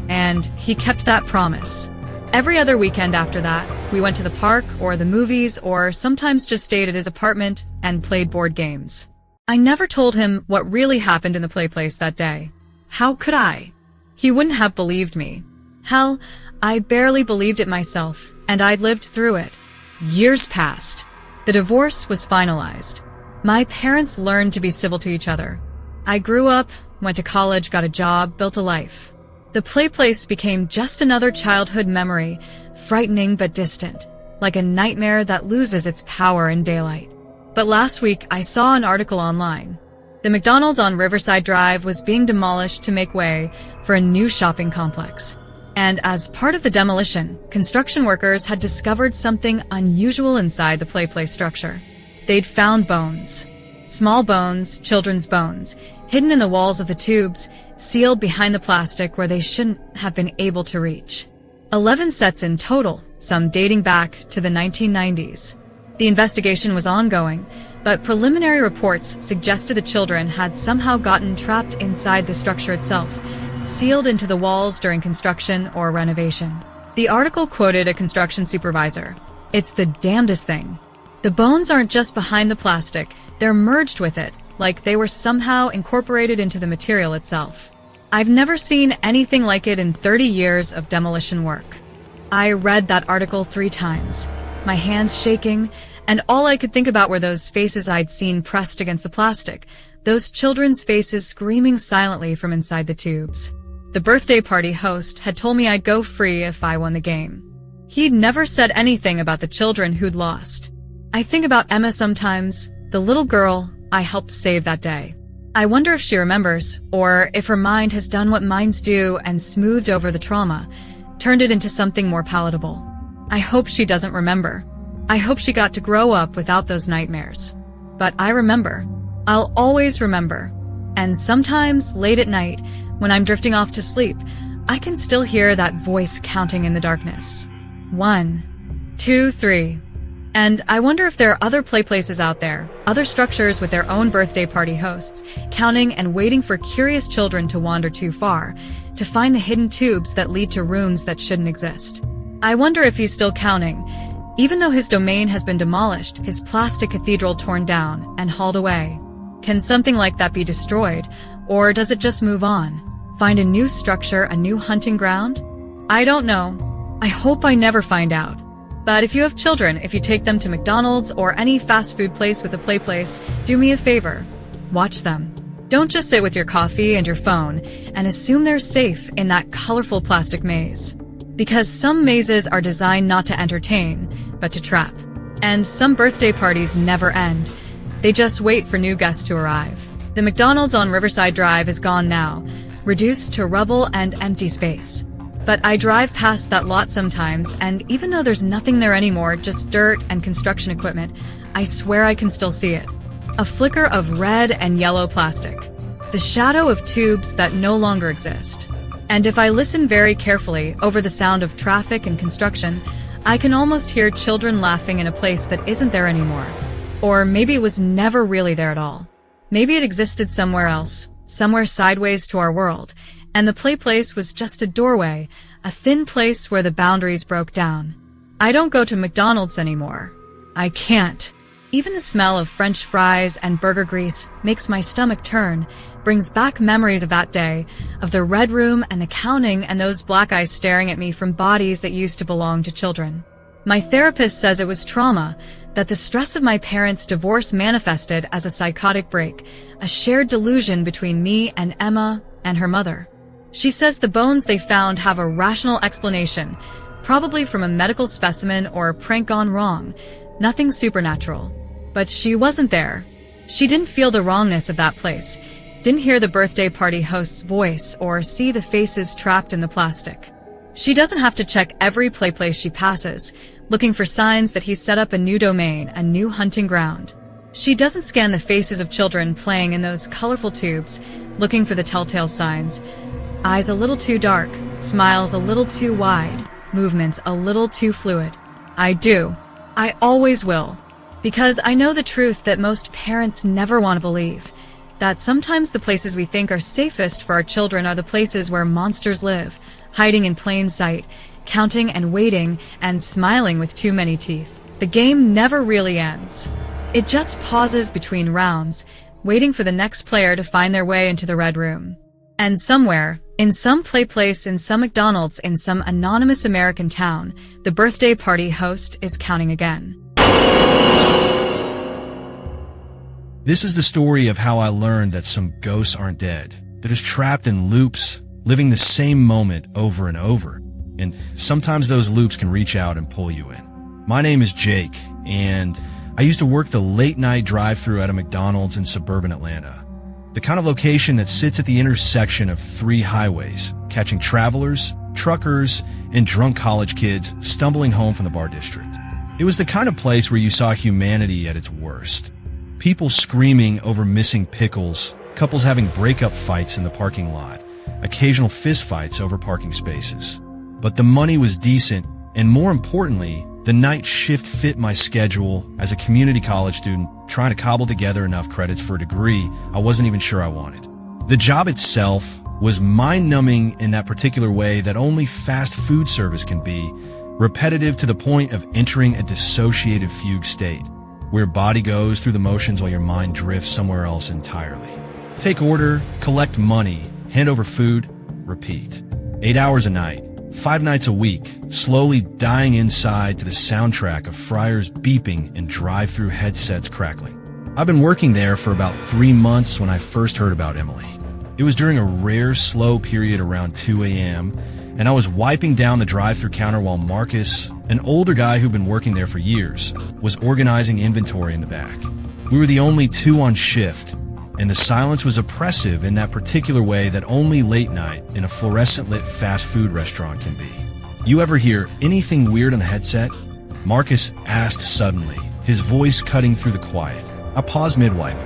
And he kept that promise. Every other weekend after that, we went to the park or the movies or sometimes just stayed at his apartment and played board games. I never told him what really happened in the play place that day. How could I? He wouldn't have believed me. Hell, I barely believed it myself, and I'd lived through it. Years passed. The divorce was finalized. My parents learned to be civil to each other. I grew up, went to college, got a job, built a life. The play place became just another childhood memory, frightening but distant, like a nightmare that loses its power in daylight. But last week, I saw an article online. The McDonald's on Riverside Drive was being demolished to make way for a new shopping complex. And as part of the demolition, construction workers had discovered something unusual inside the play place structure. They'd found bones. Small bones, children's bones, hidden in the walls of the tubes, sealed behind the plastic where they shouldn't have been able to reach. 11 sets in total, some dating back to the 1990s. The investigation was ongoing, but preliminary reports suggested the children had somehow gotten trapped inside the structure itself, sealed into the walls during construction or renovation. The article quoted a construction supervisor. "It's the damnedest thing. The bones aren't just behind the plastic, they're merged with it, like they were somehow incorporated into the material itself. I've never seen anything like it in 30 years of demolition work." I read that article 3 times, my hands shaking, and all I could think about were those faces I'd seen pressed against the plastic, those children's faces screaming silently from inside the tubes. The birthday party host had told me I'd go free if I won the game. He'd never said anything about the children who'd lost. I think about Emma sometimes, the little girl I helped save that day. I wonder if she remembers, or if her mind has done what minds do and smoothed over the trauma, turned it into something more palatable. I hope she doesn't remember. I hope she got to grow up without those nightmares. But I remember. I'll always remember. And sometimes, late at night, when I'm drifting off to sleep, I can still hear that voice counting in the darkness. 1, 2, 3. And I wonder if there are other play places out there, other structures with their own birthday party hosts, counting and waiting for curious children to wander too far, to find the hidden tubes that lead to rooms that shouldn't exist. I wonder if he's still counting, even though his domain has been demolished, his plastic cathedral torn down and hauled away. Can something like that be destroyed, or does it just move on? Find a new structure, a new hunting ground? I don't know. I hope I never find out. But if you have children, if you take them to McDonald's or any fast food place with a play place, do me a favor. Watch them. Don't just sit with your coffee and your phone and assume they're safe in that colorful plastic maze. Because some mazes are designed not to entertain, but to trap. And some birthday parties never end. They just wait for new guests to arrive. The McDonald's on Riverside Drive is gone now, reduced to rubble and empty space. But I drive past that lot sometimes, and even though there's nothing there anymore, just dirt and construction equipment, I swear I can still see it. A flicker of red and yellow plastic. The shadow of tubes that no longer exist. And if I listen very carefully over the sound of traffic and construction, I can almost hear children laughing in a place that isn't there anymore. Or maybe it was never really there at all. Maybe it existed somewhere else, somewhere sideways to our world, and the play place was just a doorway, a thin place where the boundaries broke down. I don't go to McDonald's anymore. I can't. Even the smell of French fries and burger grease makes my stomach turn, brings back memories of that day, of the red room and the counting and those black eyes staring at me from bodies that used to belong to children. My therapist says it was trauma, that the stress of my parents' divorce manifested as a psychotic break, a shared delusion between me and Emma and her mother. She says the bones they found have a rational explanation, probably from a medical specimen or a prank gone wrong, nothing supernatural. But she wasn't there. She didn't feel the wrongness of that place, didn't hear the birthday party host's voice or see the faces trapped in the plastic. She doesn't have to check every play place she passes, looking for signs that he's set up a new domain, a new hunting ground. She doesn't scan the faces of children playing in those colorful tubes, looking for the telltale signs. Eyes a little too dark, smiles a little too wide, movements a little too fluid. I do. I always will. Because I know the truth that most parents never want to believe. That sometimes the places we think are safest for our children are the places where monsters live, hiding in plain sight, counting and waiting and smiling with too many teeth. The game never really ends. It just pauses between rounds, waiting for the next player to find their way into the red room. And somewhere, in some play place, in some McDonald's, in some anonymous American town, the birthday party host is counting again. This is the story of how I learned that some ghosts aren't dead. They're just trapped in loops, living the same moment over and over. And sometimes those loops can reach out and pull you in. My name is Jake, and I used to work the late-night drive-thru at a McDonald's in suburban Atlanta. The kind of location that sits at the intersection of 3 highways, catching travelers, truckers, and drunk college kids stumbling home from the bar district. It was the kind of place where you saw humanity at its worst. People screaming over missing pickles, couples having breakup fights in the parking lot, occasional fistfights over parking spaces. But the money was decent, and more importantly, the night shift fit my schedule as a community college student trying to cobble together enough credits for a degree I wasn't even sure I wanted. The job itself was mind-numbing in that particular way that only fast food service can be, repetitive to the point of entering a dissociative fugue state, where body goes through the motions while your mind drifts somewhere else entirely. Take order, collect money, hand over food, repeat. 8 hours a night, 5 nights a week, slowly dying inside to the soundtrack of fryers beeping and drive-thru headsets crackling. I've been working there for about 3 months when I first heard about Emily. It was during a rare slow period around 2 a.m., and I was wiping down the drive-thru counter while Marcus, an older guy who'd been working there for years, was organizing inventory in the back. We were the only two on shift, and the silence was oppressive in that particular way that only late night in a fluorescent-lit fast food restaurant can be. You ever hear anything weird on the headset? Marcus asked suddenly, his voice cutting through the quiet. I paused mid-wipe.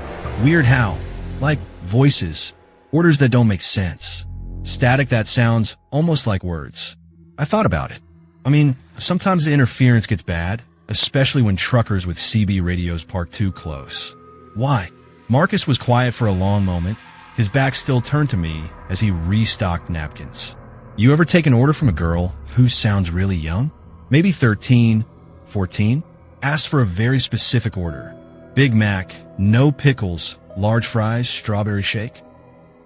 Weird how? Like voices. Orders that don't make sense. Static that sounds almost like words. I thought about it. I mean, sometimes the interference gets bad, especially when truckers with CB radios park too close. Why? Marcus was quiet for a long moment, his back still turned to me as he restocked napkins. You ever take an order from a girl who sounds really young? Maybe 13, 14? Asked for a very specific order. Big Mac, no pickles, large fries, strawberry shake.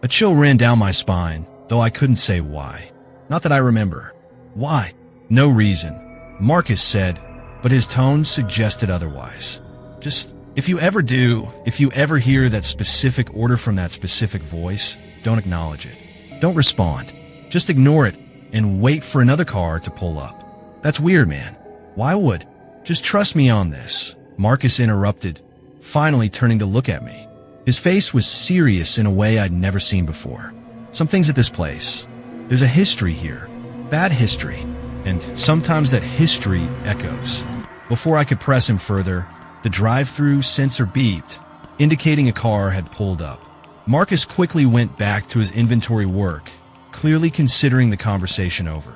A chill ran down my spine, though I couldn't say why. Not that I remember. Why? No reason, Marcus said, but his tone suggested otherwise. Just, if you ever hear that specific order from that specific voice, don't acknowledge it. Don't respond. Just ignore it and wait for another car to pull up. That's weird, man. Why would? Just trust me on this, Marcus interrupted, finally turning to look at me. His face was serious in a way I'd never seen before. Some things at this place. There's a history here. Bad history. And sometimes that history echoes. Before I could press him further, the drive-thru sensor beeped, indicating a car had pulled up. Marcus quickly went back to his inventory work, clearly considering the conversation over.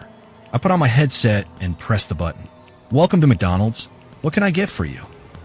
I put on my headset and pressed the button. Welcome to McDonald's. What can I get for you?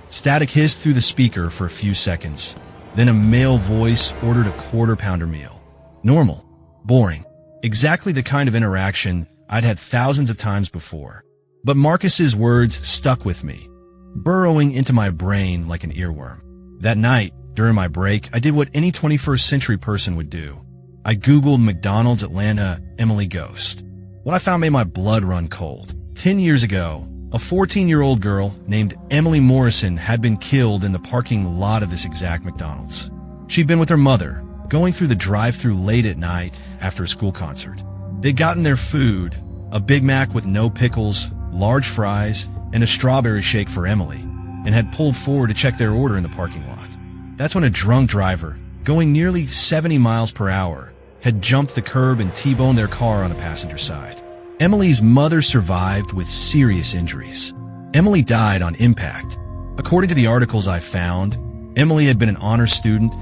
Static hissed through the speaker for a few seconds. Then a male voice ordered a quarter-pounder meal. Normal. Boring. Exactly the kind of interaction I'd had thousands of times before. But Marcus's words stuck with me, burrowing into my brain like an earworm. That night, during my break, I did what any 21st century person would do. I Googled McDonald's Atlanta Emily ghost. What I found made my blood run cold. 10 years ago, a 14-year-old girl named Emily Morrison had been killed in the parking lot of this exact McDonald's. She'd been with her mother, going through the drive-thru late at night after a school concert. They'd gotten their food, a Big Mac with no pickles, large fries, and a strawberry shake for Emily, and had pulled forward to check their order in the parking lot. That's when a drunk driver, going nearly 70 miles per hour, had jumped the curb and T-boned their car on the passenger side. Emily's mother survived with serious injuries. Emily died on impact. According to the articles I found, Emily had been an honor student,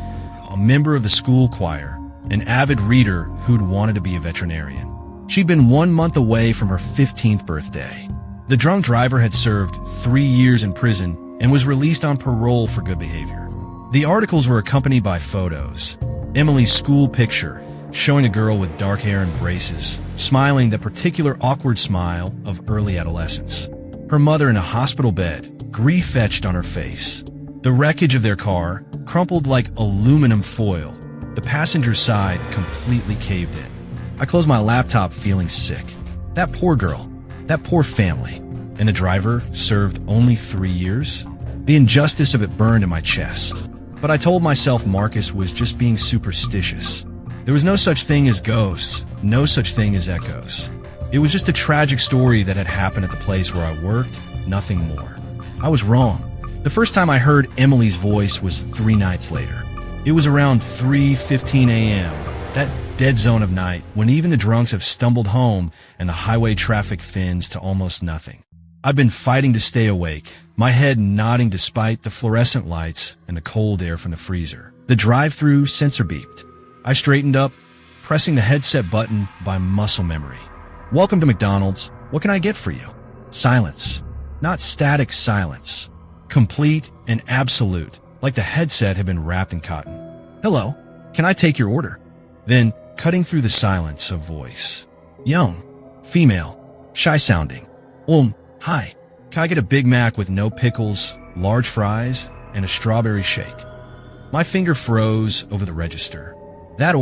a member of the school choir, an avid reader who'd wanted to be a veterinarian. She'd been 1 month away from her 15th birthday. The drunk driver had served 3 years in prison and was released on parole for good behavior. The articles were accompanied by photos. Emily's school picture, showing a girl with dark hair and braces, smiling the particular awkward smile of early adolescence. Her mother in a hospital bed, grief etched on her face. The wreckage of their car, crumpled like aluminum foil. The passenger side completely caved in. I closed my laptop feeling sick. That poor girl. That poor family. And the driver served only 3 years? The injustice of it burned in my chest. But I told myself Marcus was just being superstitious. There was no such thing as ghosts, no such thing as echoes. It was just a tragic story that had happened at the place where I worked, nothing more. I was wrong. The first time I heard Emily's voice was 3 nights later. It was around 3:15 a.m., that dead zone of night when even the drunks have stumbled home and the highway traffic thins to almost nothing. I've been fighting to stay awake, my head nodding despite the fluorescent lights and the cold air from the freezer. The drive-thru sensor beeped. I straightened up, pressing the headset button by muscle memory. Welcome to McDonald's. What can I get for you? Silence. Not static silence. Complete and absolute, like the headset had been wrapped in cotton. Hello, can I take your order? Then, cutting through the silence, a voice. Young, female, shy-sounding. Hi, can I get a Big Mac with no pickles, large fries, and a strawberry shake? My finger froze over the register. That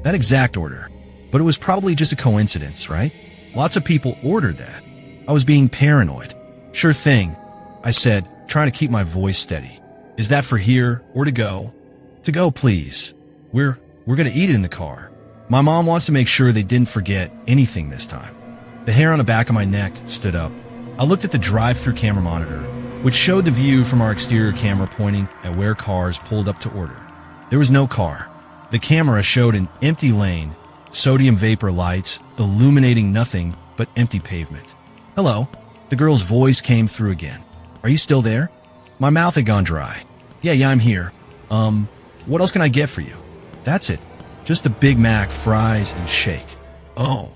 exact order. But it was probably just a coincidence, right? Lots of people ordered that. I was being paranoid. Sure thing, I said, trying to keep my voice steady. Is that for here or to go? To go, please. We're gonna eat it in the car. My mom wants to make sure they didn't forget anything this time. The hair on the back of my neck stood up. I looked at the drive-thru camera monitor, which showed the view from our exterior camera pointing at where cars pulled up to order. There was no car. The camera showed an empty lane, sodium vapor lights illuminating nothing but empty pavement. Hello, the girl's voice came through again. Are you still there? My mouth had gone dry. Yeah, I'm here. What else can I get for you? That's it. Just the Big Mac, fries, and shake. Oh,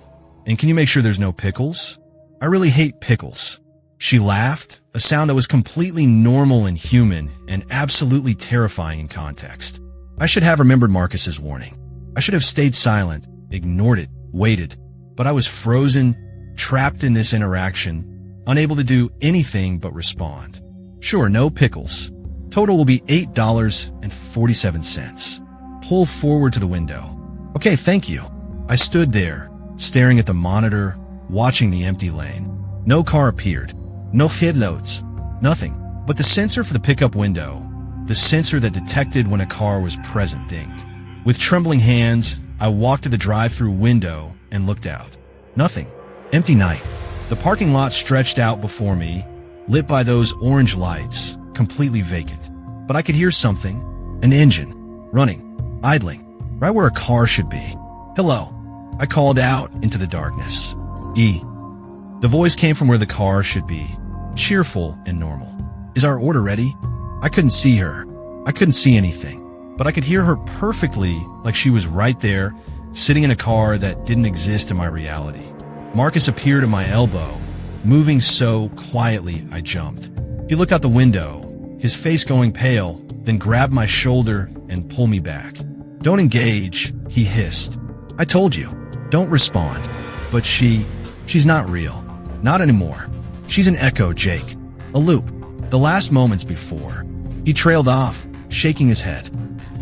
and can you make sure there's no pickles? I really hate pickles. She laughed, a sound that was completely normal and human and absolutely terrifying in context. I should have remembered Marcus's warning. I should have stayed silent, ignored it, waited. But I was frozen, trapped in this interaction, unable to do anything but respond. Sure, no pickles. Total will be $8.47. Pull forward to the window. Okay, thank you. I stood there, staring at the monitor, watching the empty lane. No car appeared. No headlights. Nothing. But the sensor for the pickup window, the sensor that detected when a car was present, dinged. With trembling hands, I walked to the drive-thru window and looked out. Nothing. Empty night. The parking lot stretched out before me, lit by those orange lights, completely vacant. But I could hear something. An engine. Running. Idling. Right where a car should be. Hello. I called out into the darkness. The voice came from where the car should be. Cheerful and normal. Is our order ready? I couldn't see her. I couldn't see anything. But I could hear her perfectly, like she was right there, sitting in a car that didn't exist in my reality. Marcus appeared at my elbow, moving so quietly I jumped. He looked out the window, his face going pale, then grabbed my shoulder and pulled me back. Don't engage, he hissed. I told you, don't respond. But she's not real. Not anymore. She's an echo, Jake. A loop. The last moments before. He trailed off, shaking his head.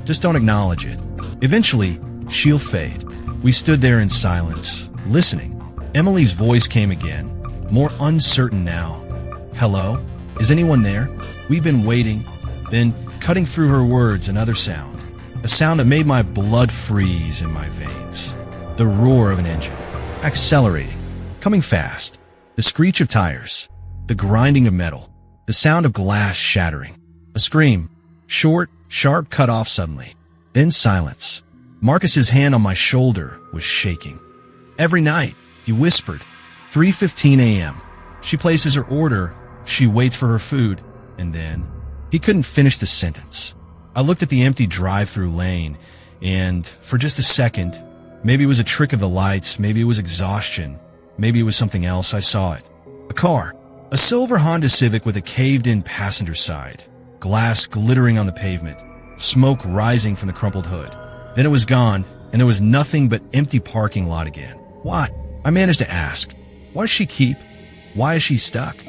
Just don't acknowledge it. Eventually, she'll fade. We stood there in silence, listening. Emily's voice came again, more uncertain now. Hello? Is anyone there? We've been waiting. Then, cutting through her words, another sound. A sound that made my blood freeze in my veins. The roar of an engine. Accelerating. Coming fast. The screech of tires. The grinding of metal. The sound of glass shattering. A scream. Short, sharp cut off suddenly. Then silence. Marcus's hand on my shoulder was shaking. Every night, he whispered. 3:15 a.m. She places her order. She waits for her food. And then... He couldn't finish the sentence. I looked at the empty drive-thru lane, and for just a second, maybe it was a trick of the lights, maybe it was exhaustion, maybe it was something else, I saw it. A car. A silver Honda Civic with a caved-in passenger side. Glass glittering on the pavement. Smoke rising from the crumpled hood. Then it was gone, and there was nothing but empty parking lot again. Why? I managed to ask. Why does she keep? Why is she stuck?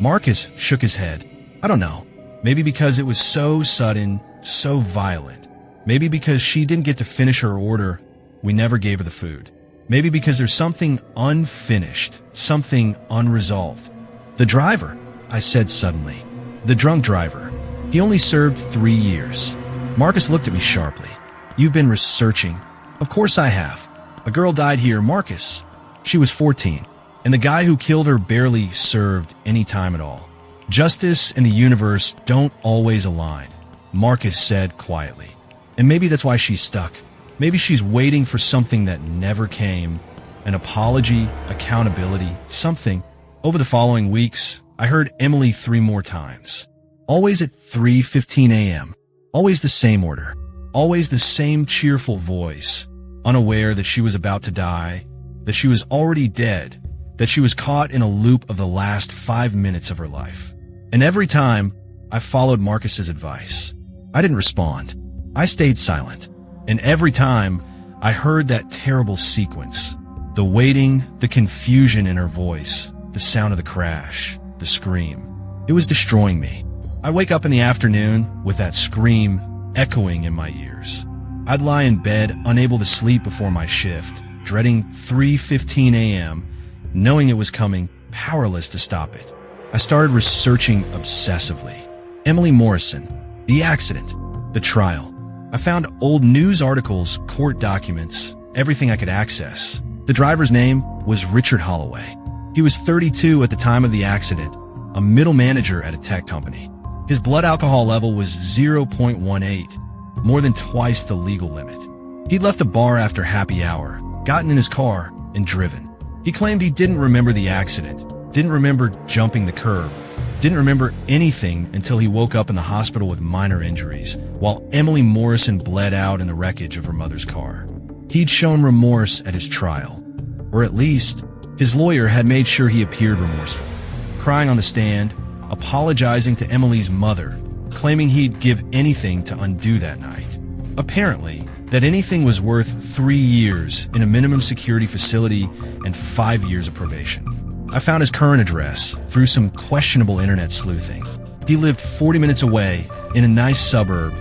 Marcus shook his head. I don't know. Maybe because it was so sudden, so violent. Maybe because she didn't get to finish her order, we never gave her the food. Maybe because there's something unfinished, something unresolved. The driver, I said suddenly. The drunk driver. He only served 3 years. Marcus looked at me sharply. You've been researching. Of course I have. A girl died here, Marcus. She was 14, and the guy who killed her barely served any time at all. Justice and the universe don't always align, Marcus said quietly. And maybe that's why she's stuck. Maybe she's waiting for something that never came. An apology, accountability, something. Over the following weeks, I heard Emily 3 more times. Always at 3:15 a.m. Always the same order. Always the same cheerful voice. Unaware that she was about to die, that she was already dead, that she was caught in a loop of the last 5 minutes of her life. And every time, I followed Marcus's advice. I didn't respond. I stayed silent. And every time, I heard that terrible sequence. The waiting, the confusion in her voice, the sound of the crash, the scream. It was destroying me. I'd wake up in the afternoon with that scream echoing in my ears. I'd lie in bed, unable to sleep before my shift, dreading 3:15 a.m., knowing it was coming, powerless to stop it. I started researching obsessively. Emily Morrison, the accident, the trial. I found old news articles, court documents, everything I could access. The driver's name was Richard Holloway. He was 32 at the time of the accident, a middle manager at a tech company. His blood alcohol level was 0.18, more than twice the legal limit. He'd left a bar after happy hour, gotten in his car, and driven. He claimed he didn't remember the accident, didn't remember jumping the curb, didn't remember anything until he woke up in the hospital with minor injuries, while Emily Morrison bled out in the wreckage of her mother's car. He'd shown remorse at his trial, or at least, his lawyer had made sure he appeared remorseful, crying on the stand, apologizing to Emily's mother, claiming he'd give anything to undo that night. Apparently, that anything was worth 3 years in a minimum security facility and 5 years of probation. I found his current address through some questionable internet sleuthing. He lived 40 minutes away in a nice suburb,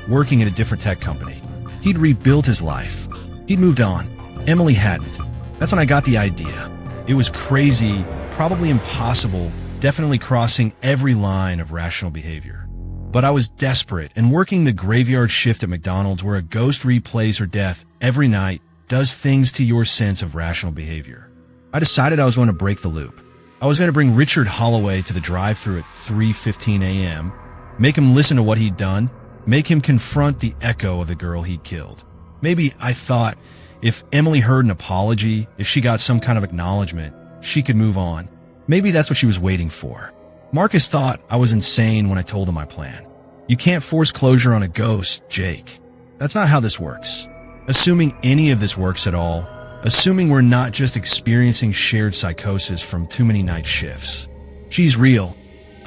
working at a different tech company. He'd rebuilt his life. He'd moved on. Emily hadn't. That's when I got the idea. It was crazy, probably impossible, definitely crossing every line of rational behavior. But I was desperate, and working the graveyard shift at McDonald's where a ghost replays her death every night does things to your sense of rational behavior. I decided I was going to break the loop. I was going to bring Richard Holloway to the drive-thru at 3:15 a.m., make him listen to what he'd done, make him confront the echo of the girl he'd killed. Maybe, I thought, if Emily heard an apology, if she got some kind of acknowledgement, she could move on. Maybe that's what she was waiting for. Marcus thought I was insane when I told him my plan. You can't force closure on a ghost, Jake. That's not how this works. Assuming any of this works at all, assuming we're not just experiencing shared psychosis from too many night shifts. She's real.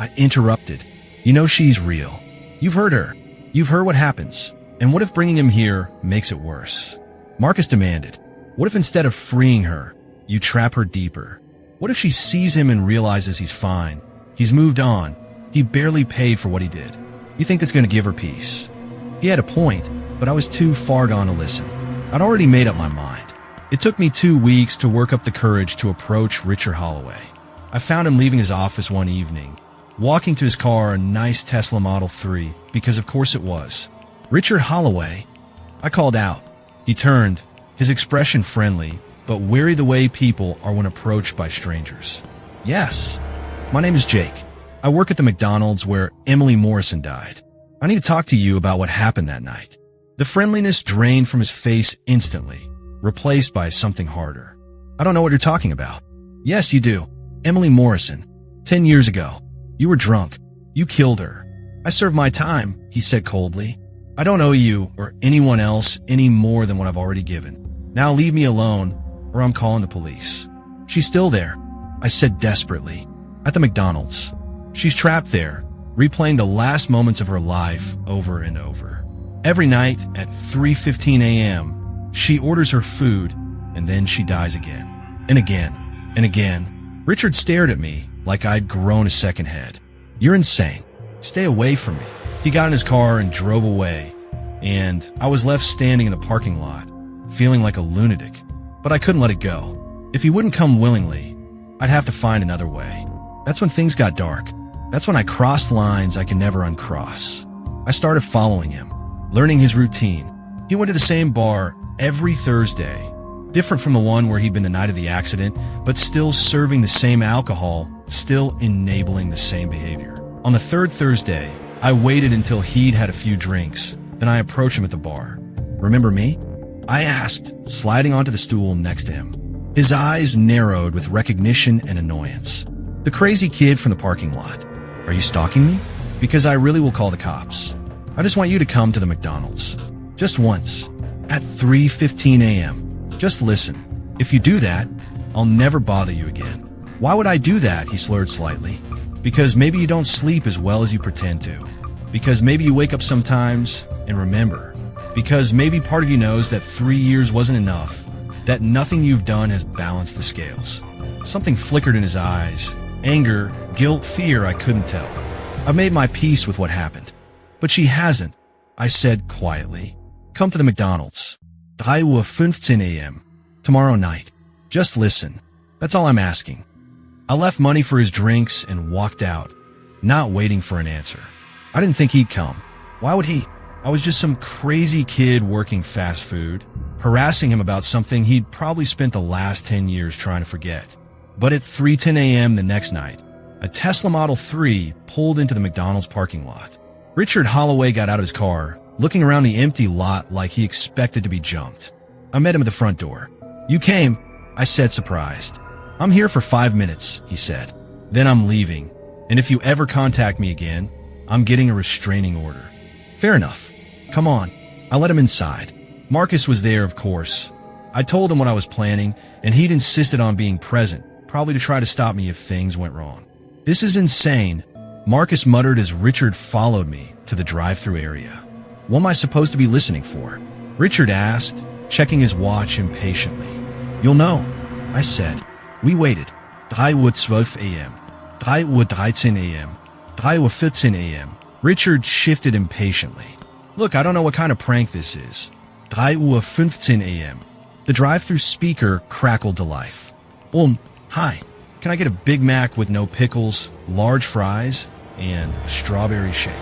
I interrupted. You know she's real. You've heard her. You've heard what happens. And what if bringing him here makes it worse? Marcus demanded. What if instead of freeing her, you trap her deeper? What if she sees him and realizes he's fine? He's moved on. He barely paid for what he did. You think that's going to give her peace? He had a point, but I was too far gone to listen. I'd already made up my mind. It took me 2 weeks to work up the courage to approach Richard Holloway. I found him leaving his office one evening, walking to his car, a nice Tesla Model 3, because of course it was. Richard Holloway? I called out. He turned, his expression friendly, but wary the way people are when approached by strangers. Yes, my name is Jake. I work at the McDonald's where Emily Morrison died. I need to talk to you about what happened that night. The friendliness drained from his face instantly, replaced by something harder. I don't know what you're talking about. Yes, you do. Emily Morrison. 10 years ago. You were drunk. You killed her. I served my time, he said coldly. I don't owe you or anyone else any more than what I've already given. Now leave me alone, or I'm calling the police. She's still there, I said desperately. At the McDonald's. She's trapped there, replaying the last moments of her life over and over. Every night at 3:15 a.m., she orders her food, and then she dies again. And again. And again. Richard stared at me like I'd grown a second head. You're insane. Stay away from me. He got in his car and drove away, and I was left standing in the parking lot, feeling like a lunatic. But I couldn't let it go. If he wouldn't come willingly, I'd have to find another way. That's when things got dark. That's when I crossed lines I can never uncross. I started following him, learning his routine. He went to the same bar every Thursday, different from the one where he'd been the night of the accident, but still serving the same alcohol, still enabling the same behavior. On the third Thursday, I waited until he'd had a few drinks, then I approached him at the bar. Remember me? I asked, sliding onto the stool next to him. His eyes narrowed with recognition and annoyance. The crazy kid from the parking lot. Are you stalking me? Because I really will call the cops. I just want you to come to the McDonald's. Just once. At 3:15 a.m. Just listen. If you do that, I'll never bother you again. Why would I do that? He slurred slightly. Because maybe you don't sleep as well as you pretend to. Because maybe you wake up sometimes and remember. Because maybe part of you knows that 3 years wasn't enough. That nothing you've done has balanced the scales. Something flickered in his eyes. Anger, guilt, fear, I couldn't tell. I've made my peace with what happened. But she hasn't, I said quietly. Come to the McDonald's. 3:15 a.m. Tomorrow night. Just listen. That's all I'm asking. I left money for his drinks and walked out, not waiting for an answer. I didn't think he'd come. Why would he? I was just some crazy kid working fast food, harassing him about something he'd probably spent the last 10 years trying to forget. But at 3:10 a.m. the next night, a Tesla Model 3 pulled into the McDonald's parking lot. Richard Holloway got out of his car, looking around the empty lot like he expected to be jumped. I met him at the front door. You came, I said, surprised. I'm here for 5 minutes, he said. Then I'm leaving, and if you ever contact me again, I'm getting a restraining order. Fair enough. Come on. I let him inside. Marcus was there, of course. I told him what I was planning, and he'd insisted on being present, probably to try to stop me if things went wrong. This is insane, Marcus muttered as Richard followed me to the drive-thru area. What am I supposed to be listening for? Richard asked, checking his watch impatiently. You'll know, I said. We waited. 3:12 a.m. 3:13 a.m. 3:14 a.m. Richard shifted impatiently. Look, I don't know what kind of prank this is. 3:15 a.m. The drive-thru speaker crackled to life. Hi. Can I get a Big Mac with no pickles, large fries, and a strawberry shake?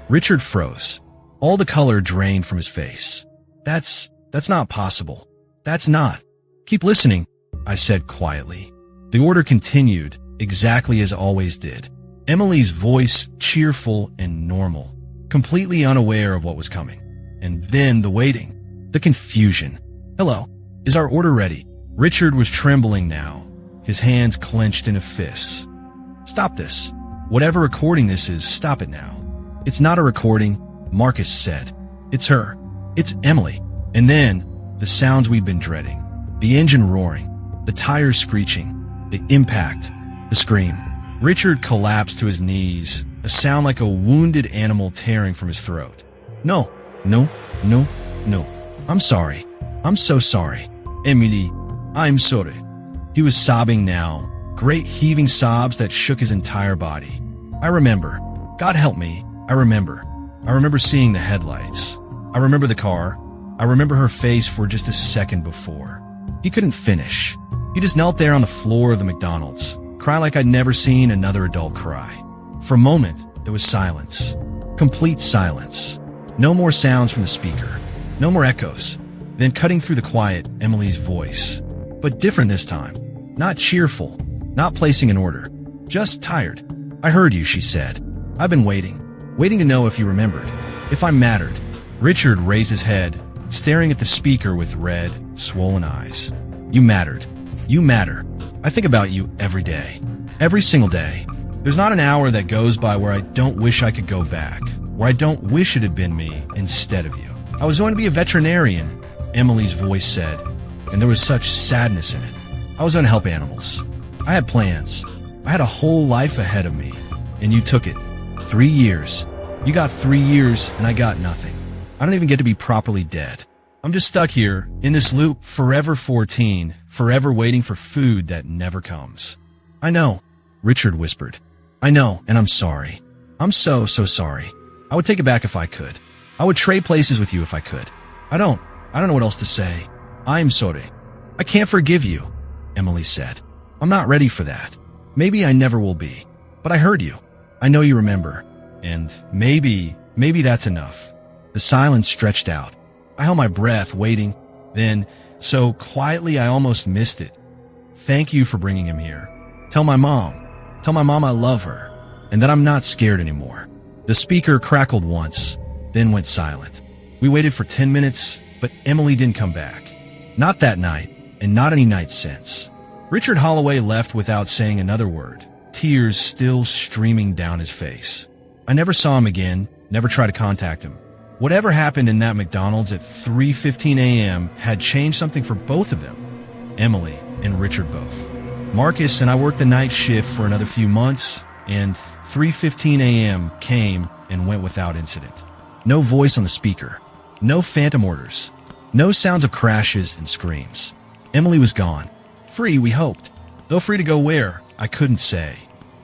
Richard froze. All the color drained from his face. That's not possible. That's not. Keep listening, I said quietly. The order continued, exactly as always did. Emily's voice cheerful and normal, completely unaware of what was coming. And then the waiting, the confusion. Hello, is our order ready? Richard was trembling now, his hands clenched into fists. Stop this. Whatever recording this is, stop it now. It's not a recording, Marcus said. It's her. It's Emily. And then, the sounds we'd been dreading. The engine roaring, the tires screeching, the impact, the scream. Richard collapsed to his knees, a sound like a wounded animal tearing from his throat. No. I'm sorry. I'm so sorry. Emily, I'm sorry. He was sobbing now, great heaving sobs that shook his entire body. I remember. God help me. I remember. I remember seeing the headlights. I remember the car. I remember her face for just a second before. He couldn't finish. He just knelt there on the floor of the McDonald's, crying like I'd never seen another adult cry. For a moment, there was silence. Complete silence. No more sounds from the speaker. No more echoes. Then cutting through the quiet, Emily's voice. But different this time. Not cheerful. Not placing an order. Just tired. I heard you, she said. I've been waiting. Waiting to know if you remembered. If I mattered. Richard raised his head, staring at the speaker with red, swollen eyes. You mattered. You matter. I think about you every day. Every single day. There's not an hour that goes by where I don't wish I could go back. Where I don't wish it had been me instead of you. I was going to be a veterinarian, Emily's voice said, and there was such sadness in it. I was going to help animals. I had plans. I had a whole life ahead of me, and you took it. 3 years. You got 3 years, and I got nothing. I don't even get to be properly dead. I'm just stuck here, in this loop, forever 14, forever waiting for food that never comes. I know, Richard whispered. I know, and I'm sorry. I'm so sorry. I would take it back if I could. I would trade places with you if I could. I don't know what else to say. I'm sorry. I can't forgive you, Emily said. I'm not ready for that. Maybe I never will be. But I heard you. I know you remember. And maybe that's enough. The silence stretched out. I held my breath, waiting. Then, so quietly I almost missed it. Thank you for bringing him here. Tell my mom I love her, and that I'm not scared anymore. The speaker crackled once, then went silent. We waited for 10 minutes, but Emily didn't come back. Not that night, and not any night since. Richard Holloway left without saying another word, tears still streaming down his face. I never saw him again, never tried to contact him. Whatever happened in that McDonald's at 3:15 a.m. had changed something for both of them, Emily and Richard both. Marcus and I worked the night shift for another few months, and 3:15 a.m. came and went without incident. No voice on the speaker, no phantom orders, no sounds of crashes and screams. Emily was gone. Free, we hoped. Though free to go where, I couldn't say.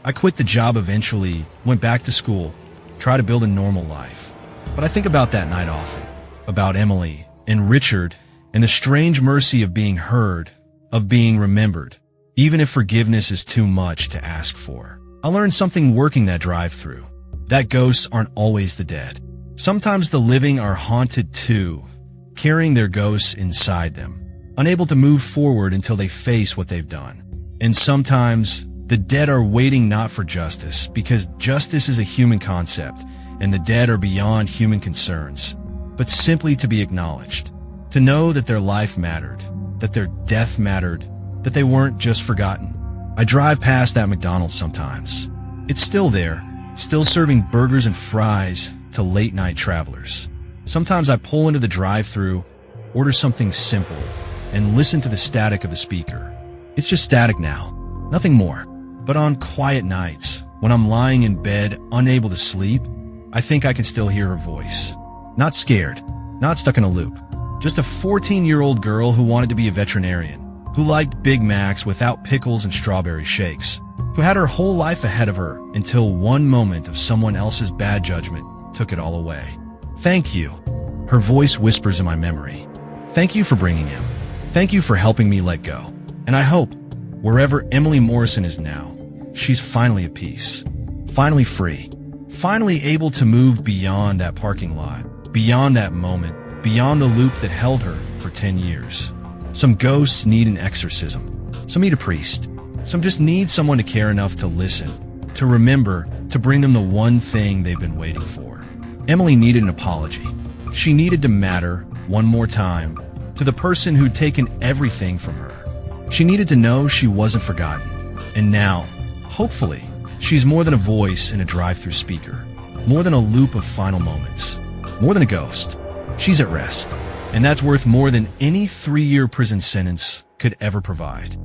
I quit the job eventually, went back to school, tried to build a normal life. But I think about that night often, about Emily and Richard and the strange mercy of being heard, of being remembered, even if forgiveness is too much to ask for. I learned something working that drive-thru, that ghosts aren't always the dead. Sometimes the living are haunted too, carrying their ghosts inside them, unable to move forward until they face what they've done. And sometimes the dead are waiting not for justice, because justice is a human concept, and the dead are beyond human concerns, but simply to be acknowledged, to know that their life mattered, that their death mattered, that they weren't just forgotten. I drive past that McDonald's sometimes. It's still there, still serving burgers and fries to late-night travelers. Sometimes I pull into the drive-thru, order something simple, and listen to the static of the speaker. It's just static now, nothing more. But on quiet nights, when I'm lying in bed, unable to sleep, I think I can still hear her voice. Not scared, not stuck in a loop. Just a 14-year-old girl who wanted to be a veterinarian, who liked Big Macs without pickles and strawberry shakes, who had her whole life ahead of her until one moment of someone else's bad judgment took it all away. Thank you, her voice whispers in my memory. Thank you for bringing him. Thank you for helping me let go. And I hope, wherever Emily Morrison is now, she's finally at peace, finally free, finally able to move beyond that parking lot, beyond that moment, beyond the loop that held her for 10 years. Some ghosts need an exorcism. Some need a priest. Some just need someone to care enough to listen, to remember, to bring them the one thing they've been waiting for. Emily needed an apology. She needed to matter, one more time, to the person who'd taken everything from her. She needed to know she wasn't forgotten. And now, hopefully, she's more than a voice in a drive-thru speaker, more than a loop of final moments, more than a ghost. She's at rest, and that's worth more than any 3-year prison sentence could ever provide.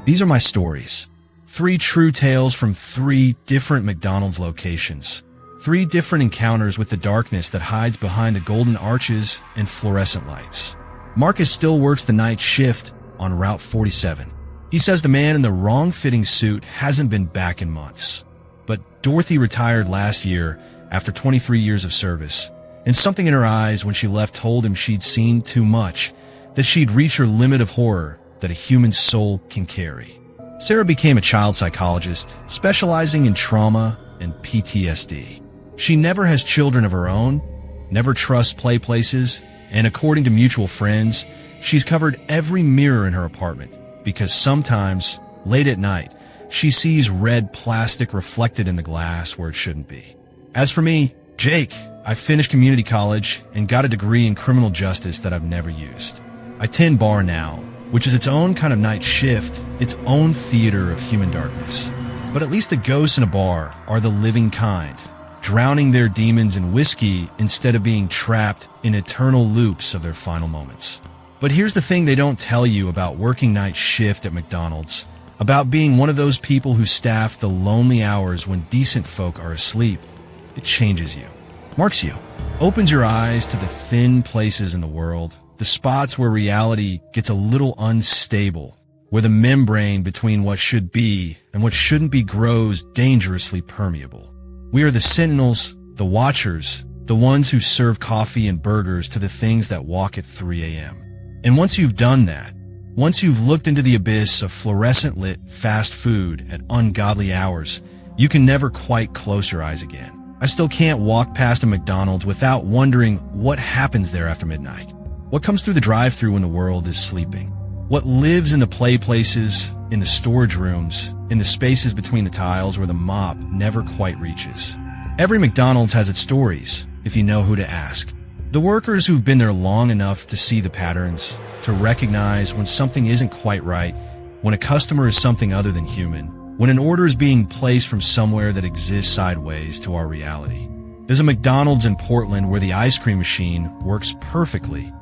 These are my stories. 3 true tales from 3 different McDonald's locations. 3 different encounters with the darkness that hides behind the golden arches and fluorescent lights. Marcus still works the night shift on Route 47. He says the man in the wrong-fitting suit hasn't been back in months. But Dorothy retired last year after 23 years of service, and something in her eyes when she left told him she'd seen too much, that she'd reached her limit of horror that a human soul can carry. Sarah became a child psychologist, specializing in trauma and PTSD. She never has children of her own, never trusts play places, and according to mutual friends, she's covered every mirror in her apartment because sometimes, late at night, she sees red plastic reflected in the glass where it shouldn't be. As for me, Jake, I finished community college and got a degree in criminal justice that I've never used. I tend bar now, which is its own kind of night shift, its own theater of human darkness. But at least the ghosts in a bar are the living kind, drowning their demons in whiskey instead of being trapped in eternal loops of their final moments. But here's the thing they don't tell you about working night shift at McDonald's, about being one of those people who staff the lonely hours when decent folk are asleep. It changes you, marks you, opens your eyes to the thin places in the world, the spots where reality gets a little unstable, where the membrane between what should be and what shouldn't be grows dangerously permeable. We are the sentinels, the watchers, the ones who serve coffee and burgers to the things that walk at 3 a.m. And once you've done that, once you've looked into the abyss of fluorescent-lit fast food at ungodly hours, you can never quite close your eyes again. I still can't walk past a McDonald's without wondering what happens there after midnight. What comes through the drive-thru when the world is sleeping? What lives in the play places, in the storage rooms, in the spaces between the tiles where the mop never quite reaches? Every McDonald's has its stories, if you know who to ask. The workers who've been there long enough to see the patterns, to recognize when something isn't quite right, when a customer is something other than human, when an order is being placed from somewhere that exists sideways to our reality. There's a McDonald's in Portland where the ice cream machine works perfectly,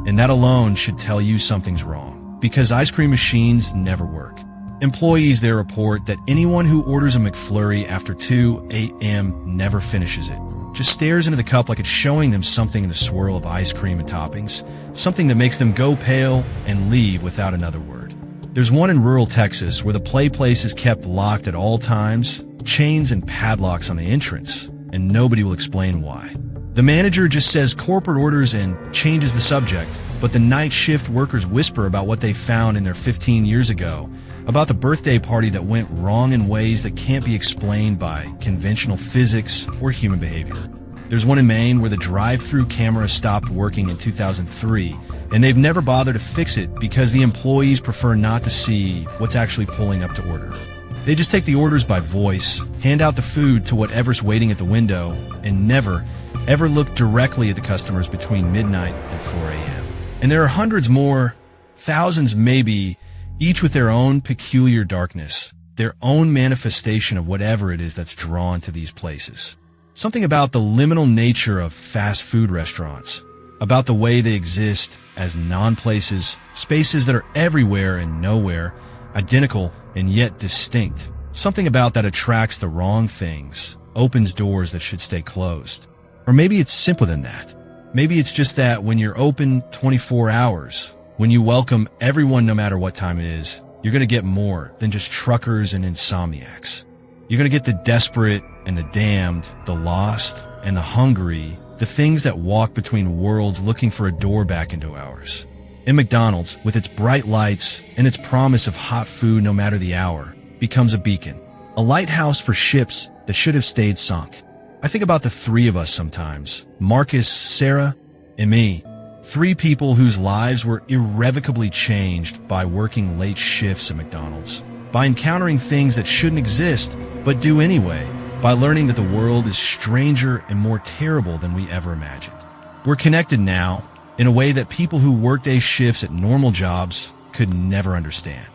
and that alone should tell you something's wrong, because ice cream machines never work. Employees there report that anyone who orders a McFlurry after 2 a.m. never finishes it, just stares into the cup like it's showing them something in the swirl of ice cream and toppings, something that makes them go pale and leave without another word. There's one in rural Texas where the play place is kept locked at all times, chains and padlocks on the entrance, and nobody will explain why. The manager just says corporate orders and changes the subject, but the night shift workers whisper about what they found in there 15 years ago, about the birthday party that went wrong in ways that can't be explained by conventional physics or human behavior. There's one in Maine where the drive-thru camera stopped working in 2003, and they've never bothered to fix it because the employees prefer not to see what's actually pulling up to order. They just take the orders by voice, hand out the food to whatever's waiting at the window, and never, ever look directly at the customers between midnight and 4 a.m. And there are hundreds more, thousands maybe, each with their own peculiar darkness, their own manifestation of whatever it is that's drawn to these places. Something about the liminal nature of fast food restaurants, about the way they exist as non-places, spaces that are everywhere and nowhere, identical and yet distinct. Something about that attracts the wrong things, opens doors that should stay closed. Or maybe it's simpler than that. Maybe it's just that when you're open 24 hours, when you welcome everyone no matter what time it is, you're going to get more than just truckers and insomniacs. You're going to get the desperate and the damned, the lost and the hungry, the things that walk between worlds looking for a door back into ours. And McDonald's, with its bright lights and its promise of hot food no matter the hour, becomes a beacon, a lighthouse for ships that should have stayed sunk. I think about the three of us sometimes, Marcus, Sarah, and me. Three people whose lives were irrevocably changed by working late shifts at McDonald's, by encountering things that shouldn't exist but do anyway, by learning that the world is stranger and more terrible than we ever imagined. We're connected now in a way that people who work day shifts at normal jobs could never understand.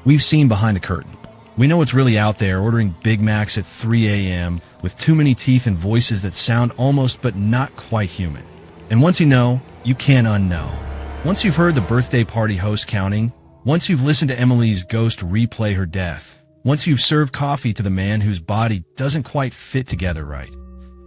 We've seen behind the curtain. We know what's really out there, ordering Big Macs at 3 a.m. with too many teeth and voices that sound almost but not quite human. And once you know, you can't unknow. Once you've heard the birthday party host counting, once you've listened to Emily's ghost replay her death, once you've served coffee to the man whose body doesn't quite fit together right,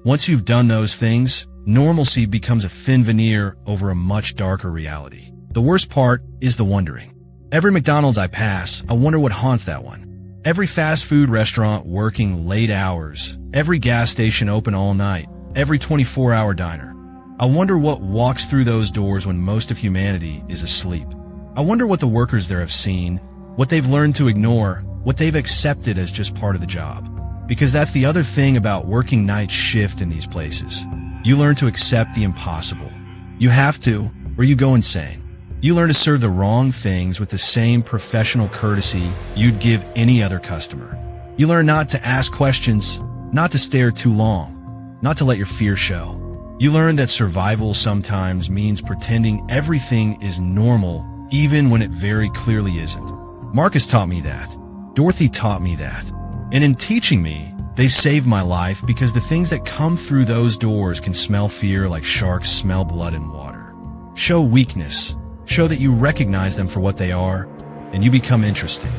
once you've done those things, normalcy becomes a thin veneer over a much darker reality. The worst part is the wondering. Every McDonald's I pass, I wonder what haunts that one. Every fast food restaurant working late hours, every gas station open all night, every 24-hour diner. I wonder what walks through those doors when most of humanity is asleep. I wonder what the workers there have seen, what they've learned to ignore, what they've accepted as just part of the job. Because that's the other thing about working night shift in these places. You learn to accept the impossible. You have to, or you go insane. You learn to serve the wrong things with the same professional courtesy you'd give any other customer. You learn not to ask questions, not to stare too long, not to let your fear show. You learn that survival sometimes means pretending everything is normal, even when it very clearly isn't. Marcus taught me that. Dorothy taught me that. And in teaching me, they saved my life because the things that come through those doors can smell fear like sharks smell blood in water. Show weakness. Show that you recognize them for what they are, and you become interesting.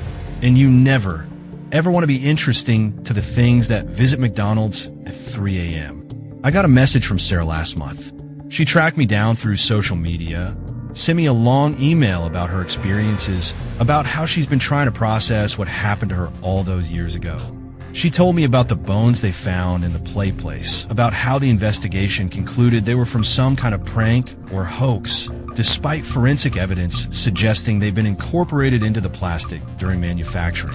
And you never, ever want to be interesting to the things that visit McDonald's at 3 a.m. I got a message from Sarah last month. She tracked me down through social media, sent me a long email about her experiences, about how she's been trying to process what happened to her all those years ago. She told me about the bones they found in the play place, about how the investigation concluded they were from some kind of prank or hoax, despite forensic evidence suggesting they've been incorporated into the plastic during manufacturing,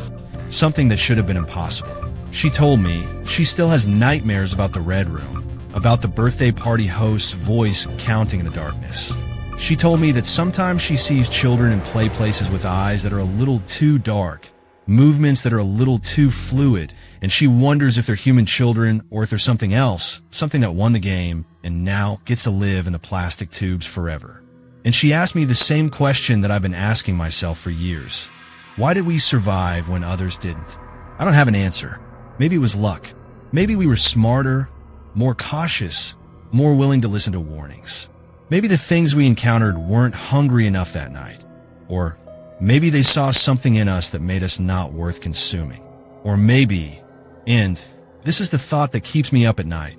something that should have been impossible. She told me she still has nightmares about the Red Room, about the birthday party host's voice counting in the darkness. She told me that sometimes she sees children in play places with eyes that are a little too dark, movements that are a little too fluid, and she wonders if they're human children or if they're something else, something that won the game and now gets to live in the plastic tubes forever. And she asked me the same question that I've been asking myself for years. Why did we survive when others didn't? I don't have an answer. Maybe it was luck. Maybe we were smarter, more cautious, more willing to listen to warnings. Maybe the things we encountered weren't hungry enough that night. Or maybe they saw something in us that made us not worth consuming. Or maybe, and this is the thought that keeps me up at night,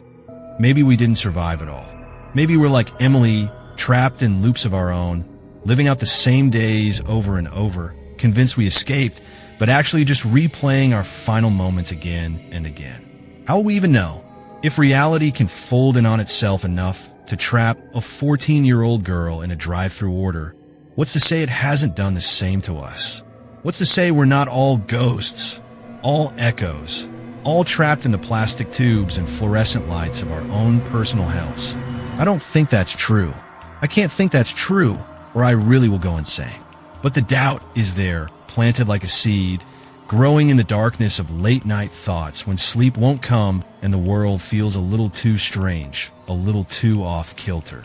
maybe we didn't survive at all. Maybe we're like Emily, trapped in loops of our own, living out the same days over and over, convinced we escaped, but actually just replaying our final moments again and again. How will we even know? If reality can fold in on itself enough to trap a 14-year-old girl in a drive-thru order, what's to say it hasn't done the same to us? What's to say we're not all ghosts, all echoes, all trapped in the plastic tubes and fluorescent lights of our own personal hells? I don't think that's true. I can't think that's true, or I really will go insane. But the doubt is there, planted like a seed, growing in the darkness of late-night thoughts when sleep won't come and the world feels a little too strange, a little too off-kilter.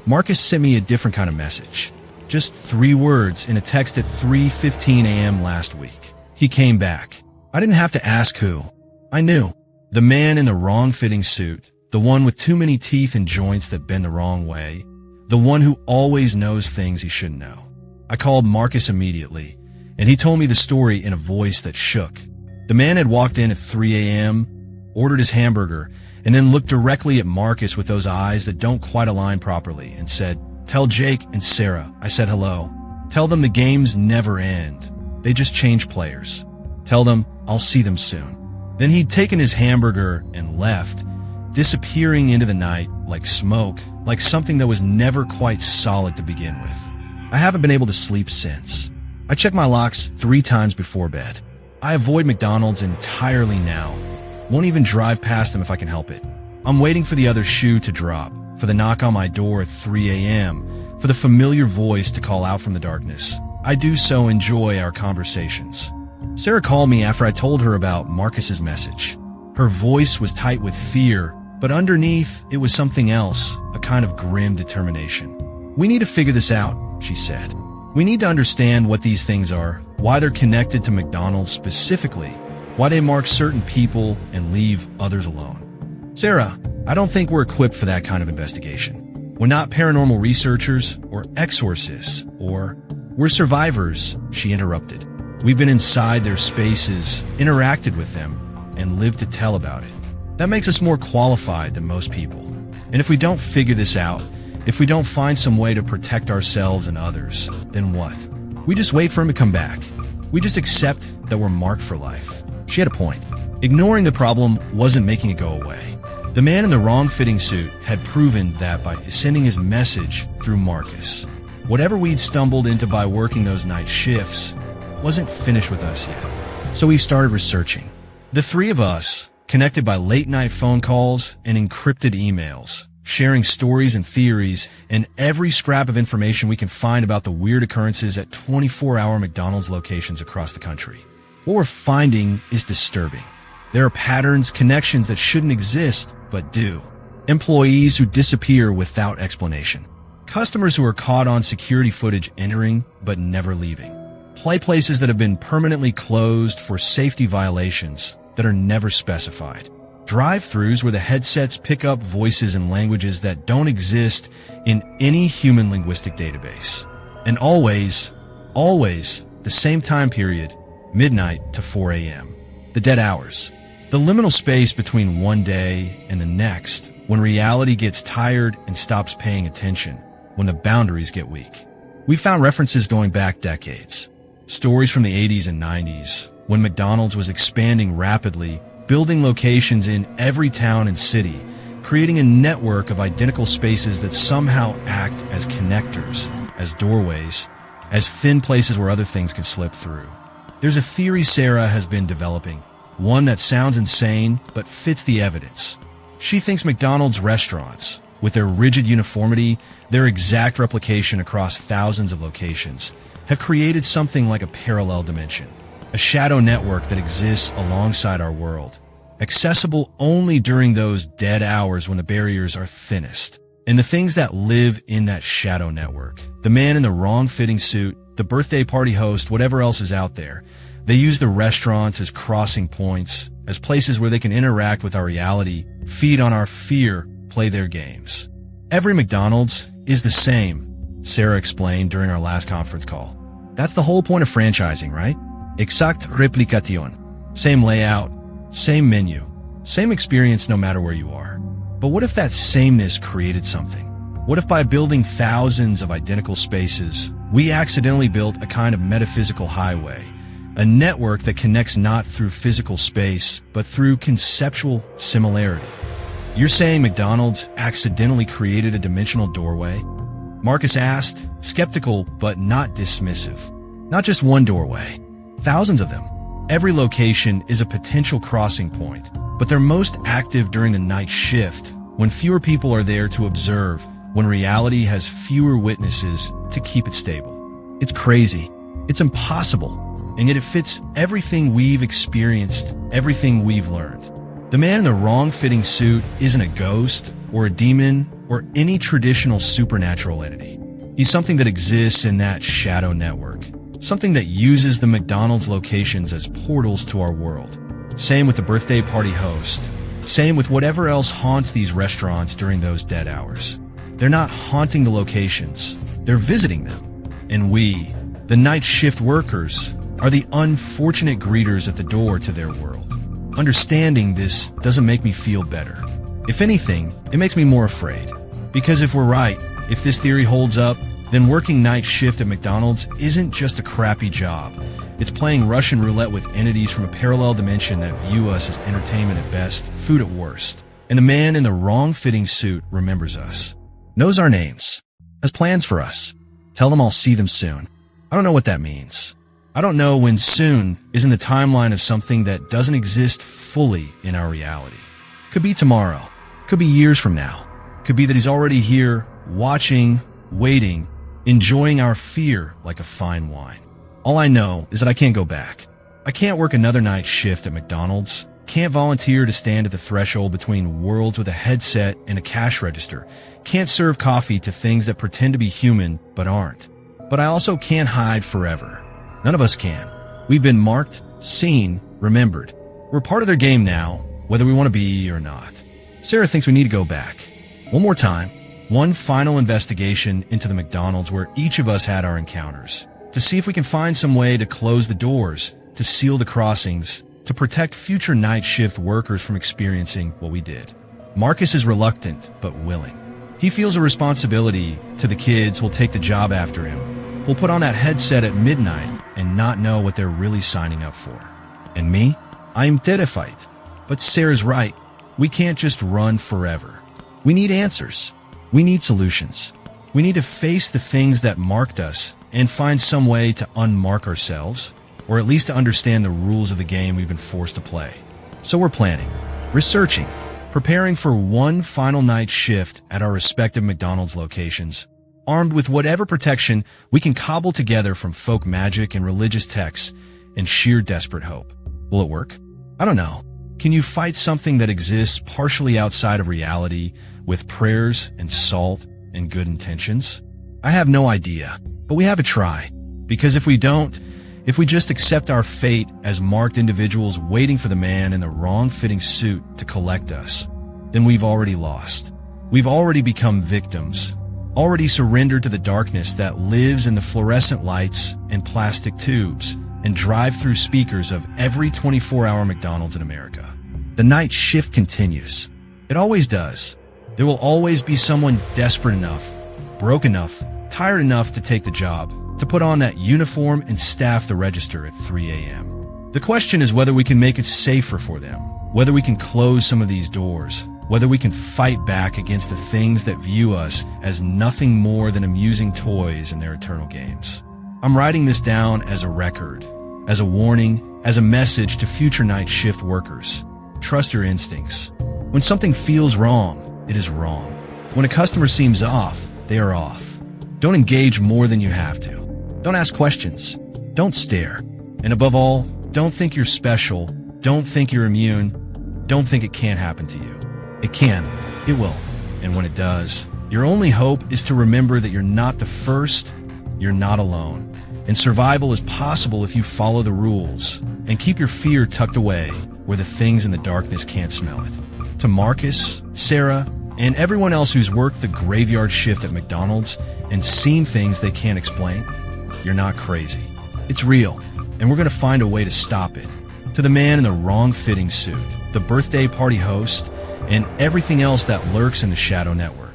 Marcus sent me a different kind of message. Just 3 words in a text at 3:15 a.m. last week. He came back. I didn't have to ask who. I knew. The man in the wrong-fitting suit, the one with too many teeth and joints that bend the wrong way, the one who always knows things he shouldn't know. I called Marcus immediately, and he told me the story in a voice that shook. The man had walked in at 3 a.m., ordered his hamburger, and then looked directly at Marcus with those eyes that don't quite align properly and said, "Tell Jake and Sarah I said hello. Tell them the games never end. They just change players. Tell them I'll see them soon." Then he'd taken his hamburger and left, disappearing into the night like smoke, like something that was never quite solid to begin with. I haven't been able to sleep since. I check my locks 3 times before bed. I avoid McDonald's entirely now. Won't even drive past them if I can help it. I'm waiting for the other shoe to drop, for the knock on my door at 3 a.m., for the familiar voice to call out from the darkness. I do so enjoy our conversations. Sarah called me after I told her about Marcus's message. Her voice was tight with fear, but underneath it was something else, a kind of grim determination. "We need to figure this out," she said. "We need to understand what these things are, why they're connected to McDonald's specifically, why they mark certain people and leave others alone." "Sarah, I don't think we're equipped for that kind of investigation. We're not paranormal researchers or exorcists or we're survivors," she interrupted. "We've been inside their spaces, interacted with them, and lived to tell about it. That makes us more qualified than most people. And if we don't figure this out, if we don't find some way to protect ourselves and others, then what? We just wait for him to come back. We just accept that we're marked for life." She had a point. Ignoring the problem wasn't making it go away. The man in the wrong-fitting suit had proven that by sending his message through Marcus. Whatever we'd stumbled into by working those night shifts wasn't finished with us yet. So we started researching. The 3 of us, connected by late-night phone calls and encrypted emails, sharing stories and theories and every scrap of information we can find about the weird occurrences at 24-hour McDonald's locations across the country. What we're finding is disturbing. There are patterns, connections that shouldn't exist, but do. Employees who disappear without explanation. Customers who are caught on security footage entering, but never leaving. Play places that have been permanently closed for safety violations that are never specified. Drive-thrus where the headsets pick up voices and languages that don't exist in any human linguistic database. And always, the same time period, midnight to 4 a.m. The dead hours. The liminal space between one day and the next, when reality gets tired and stops paying attention, when the boundaries get weak. We found references going back decades. Stories from the 80s and 90s, when McDonald's was expanding rapidly, building locations in every town and city, creating a network of identical spaces that somehow act as connectors, as doorways, as thin places where other things can slip through. There's a theory Sarah has been developing, one that sounds insane but fits the evidence. She thinks McDonald's restaurants, with their rigid uniformity, their exact replication across thousands of locations, have created something like a parallel dimension, a shadow network that exists alongside our world, accessible only during those dead hours when the barriers are thinnest. And the things that live in that shadow network, the man in the wrong-fitting suit, the birthday party host, whatever else is out there. They use the restaurants as crossing points, as places where they can interact with our reality, feed on our fear, play their games. Every McDonald's is the same, Sarah explained during our last conference call. That's the whole point of franchising, right? Exact replicación. Same layout, same menu, same experience no matter where you are. But what if that sameness created something? What if by building thousands of identical spaces, we accidentally built a kind of metaphysical highway, a network that connects not through physical space, but through conceptual similarity? You're saying McDonald's accidentally created a dimensional doorway? Marcus asked, skeptical but not dismissive. Not just one doorway, thousands of them. Every location is a potential crossing point, but they're most active during the night shift, when fewer people are there to observe, when reality has fewer witnesses to keep it stable. It's crazy. It's impossible. And yet it fits everything we've experienced, everything we've learned. The man in the wrong-fitting suit isn't a ghost or a demon or any traditional supernatural entity. He's something that exists in that shadow network, something that uses the McDonald's locations as portals to our world. Same with the birthday party host. Same with whatever else haunts these restaurants during those dead hours. They're not haunting the locations, they're visiting them. And we, the night shift workers, are the unfortunate greeters at the door to their world. Understanding this doesn't make me feel better. If anything, it makes me more afraid. Because if we're right, if this theory holds up, then working night shift at McDonald's isn't just a crappy job. It's playing Russian roulette with entities from a parallel dimension that view us as entertainment at best, food at worst. And the man in the wrong-fitting suit remembers us, knows our names, has plans for us. Tell them I'll see them soon. I don't know what that means. I don't know when soon is in the timeline of something that doesn't exist fully in our reality. Could be tomorrow. Could be years from now. Could be that he's already here, watching, waiting, enjoying our fear like a fine wine. All I know is that I can't go back. I can't work another night shift at McDonald's. Can't volunteer to stand at the threshold between worlds with a headset and a cash register. Can't serve coffee to things that pretend to be human but aren't. But I also can't hide forever. None of us can. We've been marked, seen, remembered. We're part of their game now, whether we want to be or not. Sarah thinks we need to go back. One more time. One final investigation into the McDonald's where each of us had our encounters. To see if we can find some way to close the doors, to seal the crossings, to protect future night shift workers from experiencing what we did. Marcus is reluctant, but willing. He feels a responsibility to the kids who'll take the job after him, who'll put on that headset at midnight and not know what they're really signing up for. And me? I am terrified. But Sarah's right. We can't just run forever. We need answers. We need solutions. We need to face the things that marked us and find some way to unmark ourselves, or at least to understand the rules of the game we've been forced to play. So we're planning, researching, preparing for one final night shift at our respective McDonald's locations, armed with whatever protection we can cobble together from folk magic and religious texts and sheer desperate hope. Will it work? I don't know. Can you fight something that exists partially outside of reality with prayers and salt and good intentions? I have no idea, but we have a try. Because if we don't, if we just accept our fate as marked individuals waiting for the man in the wrong-fitting suit to collect us, then we've already lost. We've already become victims, already surrendered to the darkness that lives in the fluorescent lights and plastic tubes and drive-thru speakers of every 24-hour McDonald's in America. The night shift continues. It always does. There will always be someone desperate enough, broke enough, tired enough to take the job, to put on that uniform and staff the register at 3 a.m. The question is whether we can make it safer for them, whether we can close some of these doors, whether we can fight back against the things that view us as nothing more than amusing toys in their eternal games. I'm writing this down as a record, as a warning, as a message to future night shift workers. Trust your instincts. When something feels wrong, it is wrong. When a customer seems off, they are off. Don't engage more than you have to. Don't ask questions. Don't stare. And above all, don't think you're special. Don't think you're immune. Don't think it can't happen to you. It can. It will. And when it does, your only hope is to remember that you're not the first, you're not alone, And survival is possible if you follow the rules and keep your fear tucked away where the things in the darkness can't smell it. To Marcus, Sarah, and everyone else who's worked the graveyard shift at McDonald's and seen things they can't explain, you're not crazy. It's real, and we're going to find a way to stop it. To the man in the wrong-fitting suit, the birthday party host, and everything else that lurks in the Shadow Network.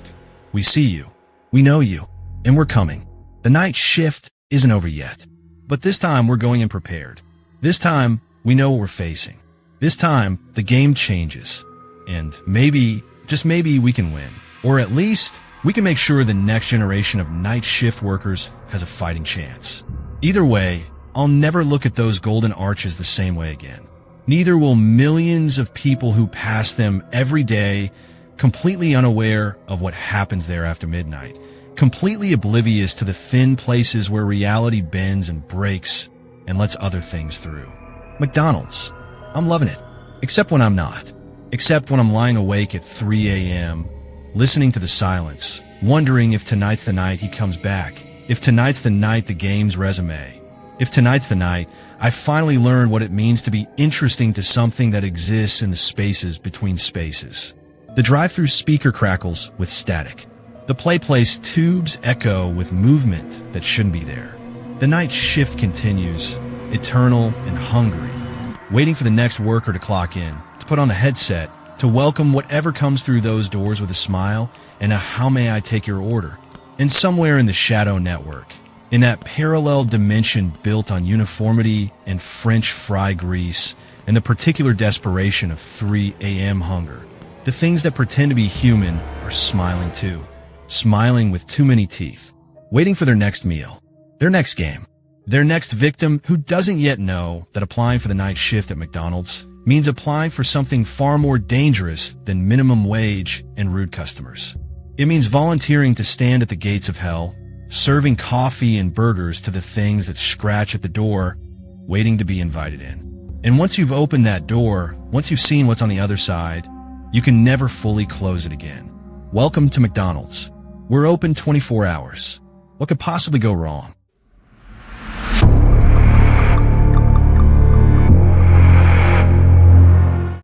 We see you, we know you, and we're coming. The night shift isn't over yet. But this time we're going in prepared. This time we know what we're facing. This time the game changes. And maybe, just maybe, we can win. Or at least we can make sure the next generation of night shift workers has a fighting chance. Either way, I'll never look at those golden arches the same way again. Neither will millions of people who pass them every day, completely unaware of what happens there after midnight, completely oblivious to the thin places where reality bends and breaks and lets other things through. McDonald's. I'm loving it. Except when I'm not. Except when I'm lying awake at 3 a.m., listening to the silence, wondering if tonight's the night he comes back, if tonight's the night the game's resume, if tonight's the night I finally learn what it means to be interesting to something that exists in the spaces between spaces. The drive-thru speaker crackles with static. The place tubes echo with movement that shouldn't be there. The night shift continues, eternal and hungry, waiting for the next worker to clock in, to put on the headset, to welcome whatever comes through those doors with a smile and a "how may I take your order?" And somewhere in the Shadow Network, in that parallel dimension built on uniformity and French fry grease and the particular desperation of 3 a.m. hunger, the things that pretend to be human are smiling too. Smiling with too many teeth, waiting for their next meal, their next game, their next victim who doesn't yet know that applying for the night shift at McDonald's means applying for something far more dangerous than minimum wage and rude customers. It means volunteering to stand at the gates of hell, serving coffee and burgers to the things that scratch at the door, waiting to be invited in. And once you've opened that door, once you've seen what's on the other side, you can never fully close it again. Welcome to McDonald's. We're open 24 hours. What could possibly go wrong?